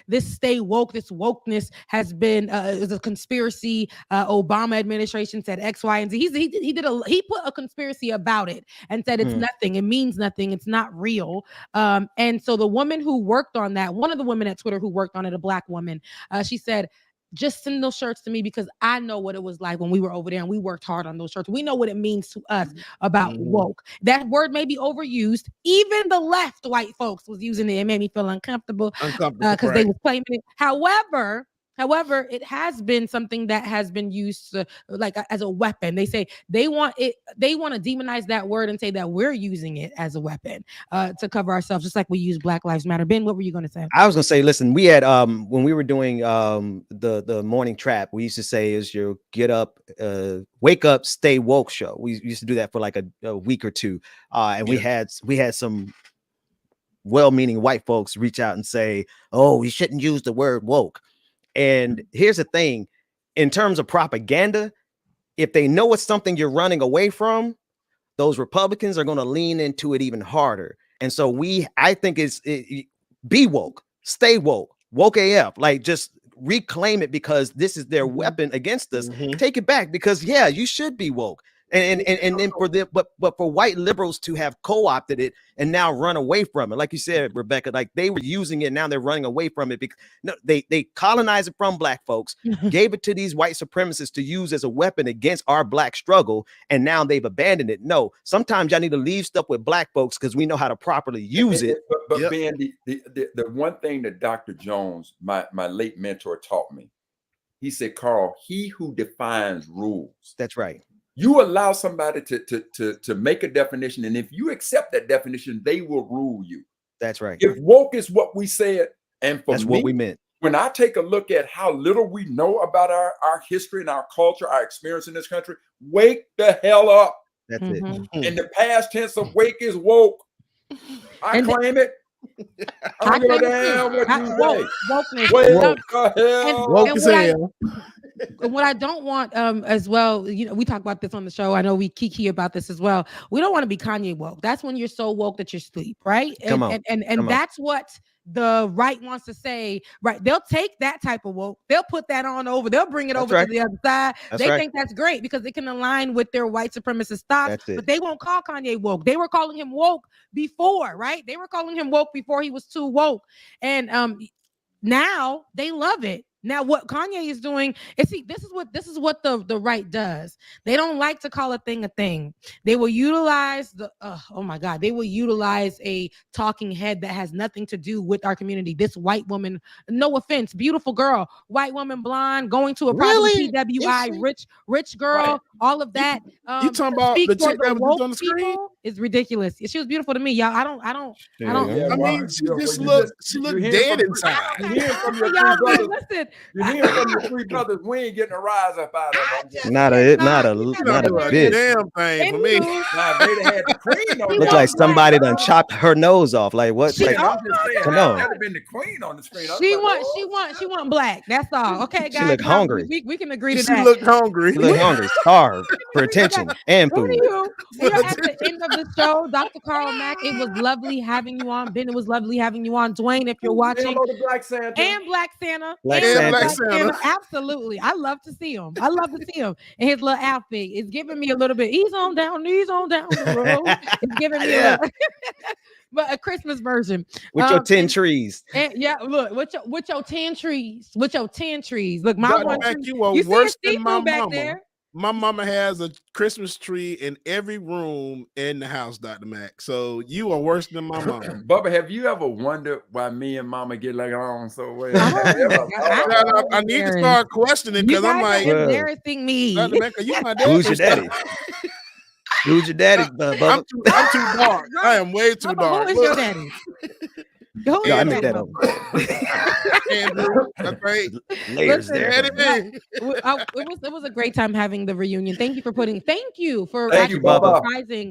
this stay woke, this wokeness has been is a conspiracy. Obama administration said X, Y, and Z. He put a conspiracy about it and said it's nothing. It means nothing. It's not real. And so the woman who worked on that, one of the women at Twitter who worked on it, a black woman, she said, just send those shirts to me because I know what it was like when we were over there and we worked hard on those shirts. We know what it means to us about woke. That word may be overused. Even the left white folks was using it. It made me feel uncomfortable because they was claiming it. However, it has been something that has been used as a weapon. They say they want to demonize that word and say that we're using it as a weapon to cover ourselves, just like we use Black Lives Matter. Ben, what were you going to say? I was going to say, listen, we had when we were doing the morning trap, we used to say is your get up, wake up, stay woke show. We used to do that for like a week or two, and we had some well-meaning white folks reach out and say, "Oh, we shouldn't use the word woke." And here's the thing, in terms of propaganda, if they know it's something you're running away from, those Republicans are going to lean into it even harder. And so I think be woke, stay woke, woke AF, like just reclaim it because this is their weapon against us. Take it back because you should be woke. And then for them, but for white liberals to have co-opted it and now run away from it, like you said, Rebecca, like they were using it, now they're running away from it because no, they colonized it from black folks, gave it to these white supremacists to use as a weapon against our black struggle, and now they've abandoned it. No, sometimes y'all need to leave stuff with black folks because we know how to properly use it. But Ben, the one thing that Dr. Jones, my late mentor, taught me, he said, Carl, he who defines rules. That's right. You allow somebody to make a definition, and if you accept that definition, they will rule you. That's right. If woke is what we said, and for that's me, what we meant. When I take a look at how little we know about our history and our culture, our experience in this country, wake the hell up. That's it. In the past tense of wake is woke. I claim it. I don't give a damn what you say. Wake the hell. Woke as hell. And what I don't want as well, you know, we talk about this on the show. I know we kiki about this as well. We don't want to be Kanye woke. That's when you're so woke that you sleep, right? And that's what the right wants to say, right? They'll take that type of woke, they'll put that on over, they'll bring it over to the other side. They think that's great because it can align with their white supremacist thoughts, but they won't call Kanye woke. They were calling him woke before, right? They were calling him woke before he was too woke. And now they love it. Now, what Kanye is doing is this is what the right does. They don't like to call a thing a thing. They will utilize they will utilize a talking head that has nothing to do with our community. This white woman, no offense, beautiful girl, white woman, blonde, going to a private PWI, rich girl, all of that. You talking about the chick that was on the screen? It's ridiculous. She was beautiful to me, y'all. I don't. I mean, she looked dead inside. You hear from your three brothers. Listen. You hear from your three brothers. We ain't getting a rise up out of them. Not a bit. Damn thing for me. Nah, they had the queen on. Looks like somebody done chopped her nose off. Like what? I'm just saying, come on. That'd have been the queen on the screen. She want black. That's all. Okay, guys. She look hungry. We can agree to that. She looked hungry. She look hungry. Starved for attention and food. We are at the end of the show. Dr. Carl Mack, it was lovely having you on. Ben, it was lovely having you on. Dwayne, if you're watching. Hello to Black Santa. And Black Santa. Black Santa. Absolutely. I love to see him. And his little outfit is giving me a little bit. He's on down the road. It's giving me but a Christmas version. With your 10 trees. And look, with your 10 trees. With your 10 trees. Look, my one. You are worse than my mama. My mama has a Christmas tree in every room in the house, Dr. Mac. So you are worse than my mama. Bubba, have you ever wondered why me and mama get like on so well? I need to start questioning because I'm like, embarrassing me. Dr. Mac, are you my daddy? Who's your daddy? Who's your daddy, Bubba? I'm too dark. I am way too dark. Who is your daddy? I made that up. Andrew, that's right. Layers there. It was a great time having the reunion. Thank you for surprising.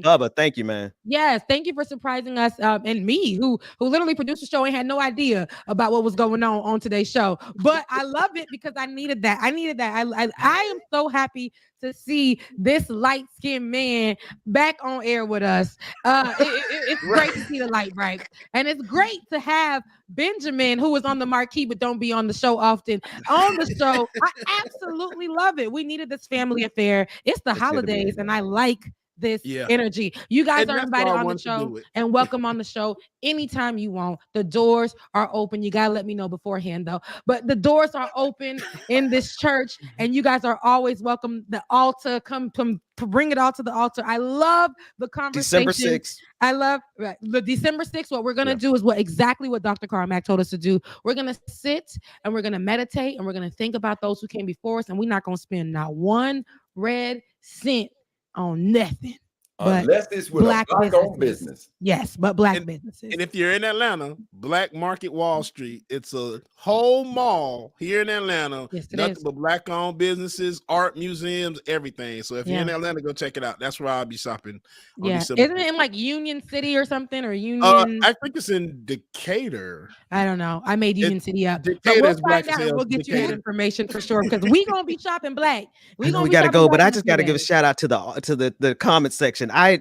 Bubba, thank you, man. Yes, thank you for surprising us and me, who literally produced the show and had no idea about what was going on today's show. But I love it because I needed that. I am so happy to see this light-skinned man back on air with us. It's great to see the light bright. And it's great to have Benjamin, who is on the marquee but don't be on the show often, on the show. I absolutely love it. We needed this family affair. It's the holidays, and I like this energy. You guys are invited on the show and welcome on the show anytime you want. The doors are open. You gotta let me know beforehand though. But the doors are open in this church, and you guys are always welcome. The altar, come bring it all to the altar. I love the conversation. December 6th. I love the December 6th. What we're gonna do is exactly what Dr. Carl Mack told us to do. We're gonna sit and we're gonna meditate and we're gonna think about those who came before us, and we're not gonna spend not one red cent on nothing. Unless it's with black owned business. Yes, but black businesses. And if you're in Atlanta, Black Market Wall Street, it's a whole mall here in Atlanta. Yes, nothing but black owned businesses, art museums, everything. So if you're in Atlanta, go check it out. That's where I'll be shopping. Isn't it in like Union City or something? Or Union? I think it's in Decatur. I don't know. I made Union City up. Decatur's we'll find out and we'll get you that information for sure because we gonna be shopping black. We gotta go, but I just gotta give a shout out to the comment section. I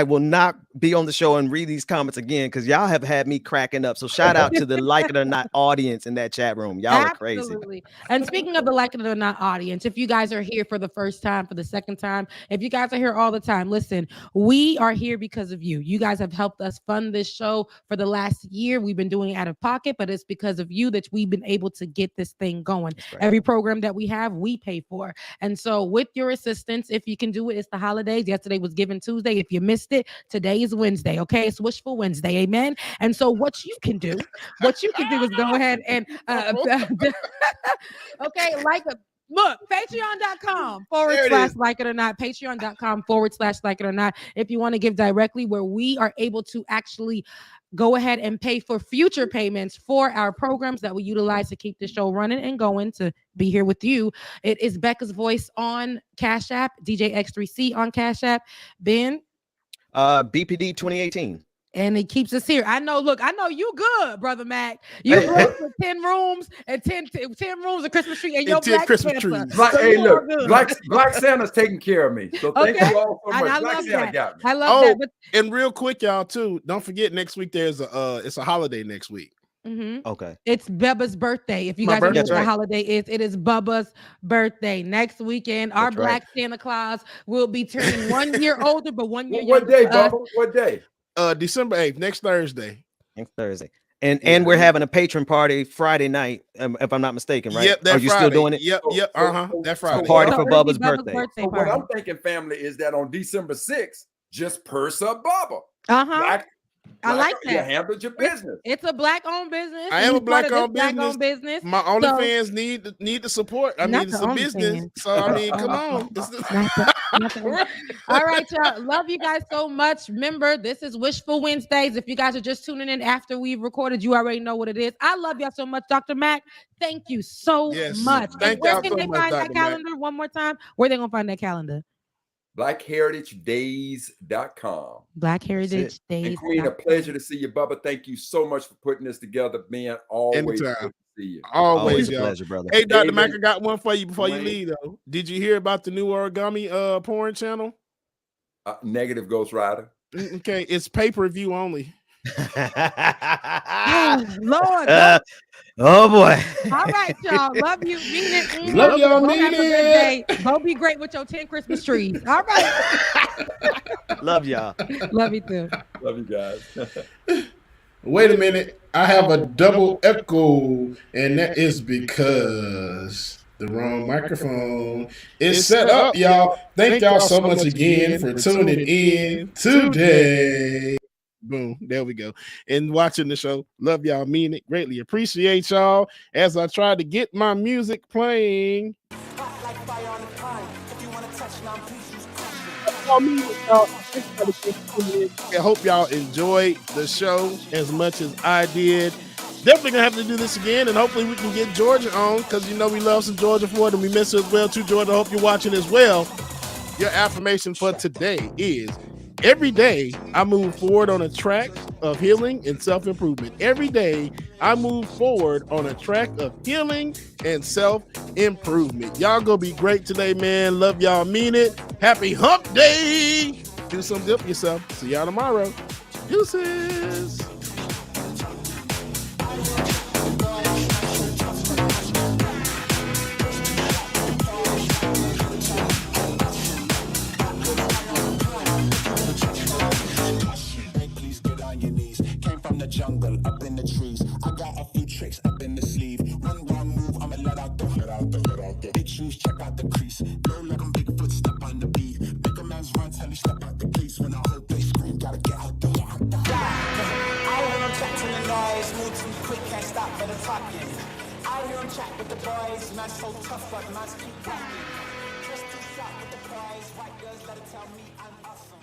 will not be on the show and read these comments again because y'all have had me cracking up. So shout out to the Like It or Not audience in that chat room. Y'all are crazy. Absolutely. And speaking of the Like It or Not audience, if you guys are here for the first time, for the second time, if you guys are here all the time, listen, we are here because of you. You guys have helped us fund this show for the last year. We've been doing it out of pocket, but it's because of you that we've been able to get this thing going. Right. Every program that we have, we pay for. And so with your assistance, if you can do it, it's the holidays. Yesterday was Giving Tuesday. If you missed it, today is Wednesday. Okay, it's Wishful Wednesday. Amen. And so what you can do is go ahead and okay, look, patreon.com/like it or not, patreon.com/like it or not. If you want to give directly, where we are able to actually go ahead and pay for future payments for our programs that we utilize to keep the show running and going, to be here with you. It is Becca's Voice on Cash App, DJ X3C on Cash App, Ben. BPD 2018. And it keeps us here. I know you good, Brother Mac. You good for 10 rooms and 10 rooms of Christmas tree and your 10 Black Christmas Santa. trees. Black, So hey, you look, are good. Black Santa's taking care of me. So thank you all so much. I Black love Santa that. got me. I love that. But And real quick, y'all, too, don't forget next week there's it's a holiday next week. Okay. It's Bubba's birthday. If you My guys don't know birthday. what the holiday is, it is Bubba's birthday. Next weekend, our That's right. Black Santa Claus will be turning 1 year older, but 1 year What younger day, to us. Bubba? What day? December 8th, next Thursday. Next Thursday. And we're having a patron party Friday night, if I'm not mistaken, right? Yep, that Are you Friday. still doing it? Yep, that Friday. Party So for it'll be Bubba's birthday. So what I'm thinking, family, is that on December 6th, just purse up Bubba. I like that. You handle your business. It's a Black-owned business. I am a We started this Black-owned business. My So- OnlyFans need the support. I Not mean, it's the a business. OnlyFans. So I mean, come on. All right, y'all. Love you guys so much. Remember, this is Wishful Wednesdays. If you guys are just tuning in after we've recorded, you already know what it is. I love y'all so much, Dr. Mac. Thank you so much. Thank And where y'all can so they much, find that Dr. Mac. calendar one more time? Where they gonna find that calendar? BlackHeritageDays.com. Black Heritage Days. And Queen, a pleasure to see you, Bubba. Thank you so much for putting this together, man. Always good Anytime. to see you. Always a y'all. pleasure, brother. Hey, Dr. Amen. Mac, I got one for you before you Wayne. leave, though. Did you hear about the new origami porn channel? Negative Ghost Rider. Okay, it's pay-per-view only. Lord. Oh boy. All right, y'all. Love you. Mean it. Love y'all. Go Mean have a good it. day. Go be great with your 10 Christmas trees. All right. Love y'all. Love you too. Love you guys. Wait a minute. I have a double echo, and that is because the wrong microphone is set up, y'all. Thank y'all so much again for tuning in today. Boom. There we go. And watching the show. Love y'all. Mean it. Greatly appreciate y'all as I try to get my music playing. I hope y'all enjoyed the show as much as I did. Definitely gonna have to do this again, and hopefully we can get Georgia on, because you know we love some Georgia Ford and we miss her as well too. Georgia, I hope you're watching as well. Your affirmation for today is: every day I move forward on a track of healing and self-improvement. Every day I move forward on a track of healing and self-improvement. Y'all gonna be great today, man. Love y'all. Mean it. Happy hump day. Do some dip yourself. See y'all tomorrow. Deuces. Jungle up in the trees. I got a few tricks up in the sleeve. One wrong move, I'ma let out the big shoes, check out the crease. Blow like I'm Bigfoot, step on the beat. Make a man's run, tell me step out the police. When I hope they scream, gotta get out the I hear them chat to the noise, move too quick, can't stop for the talking. I hear them chat with the boys, man's so tough, but man's keep walking. Just too sharp with the prize, white girls gotta tell me I'm awesome.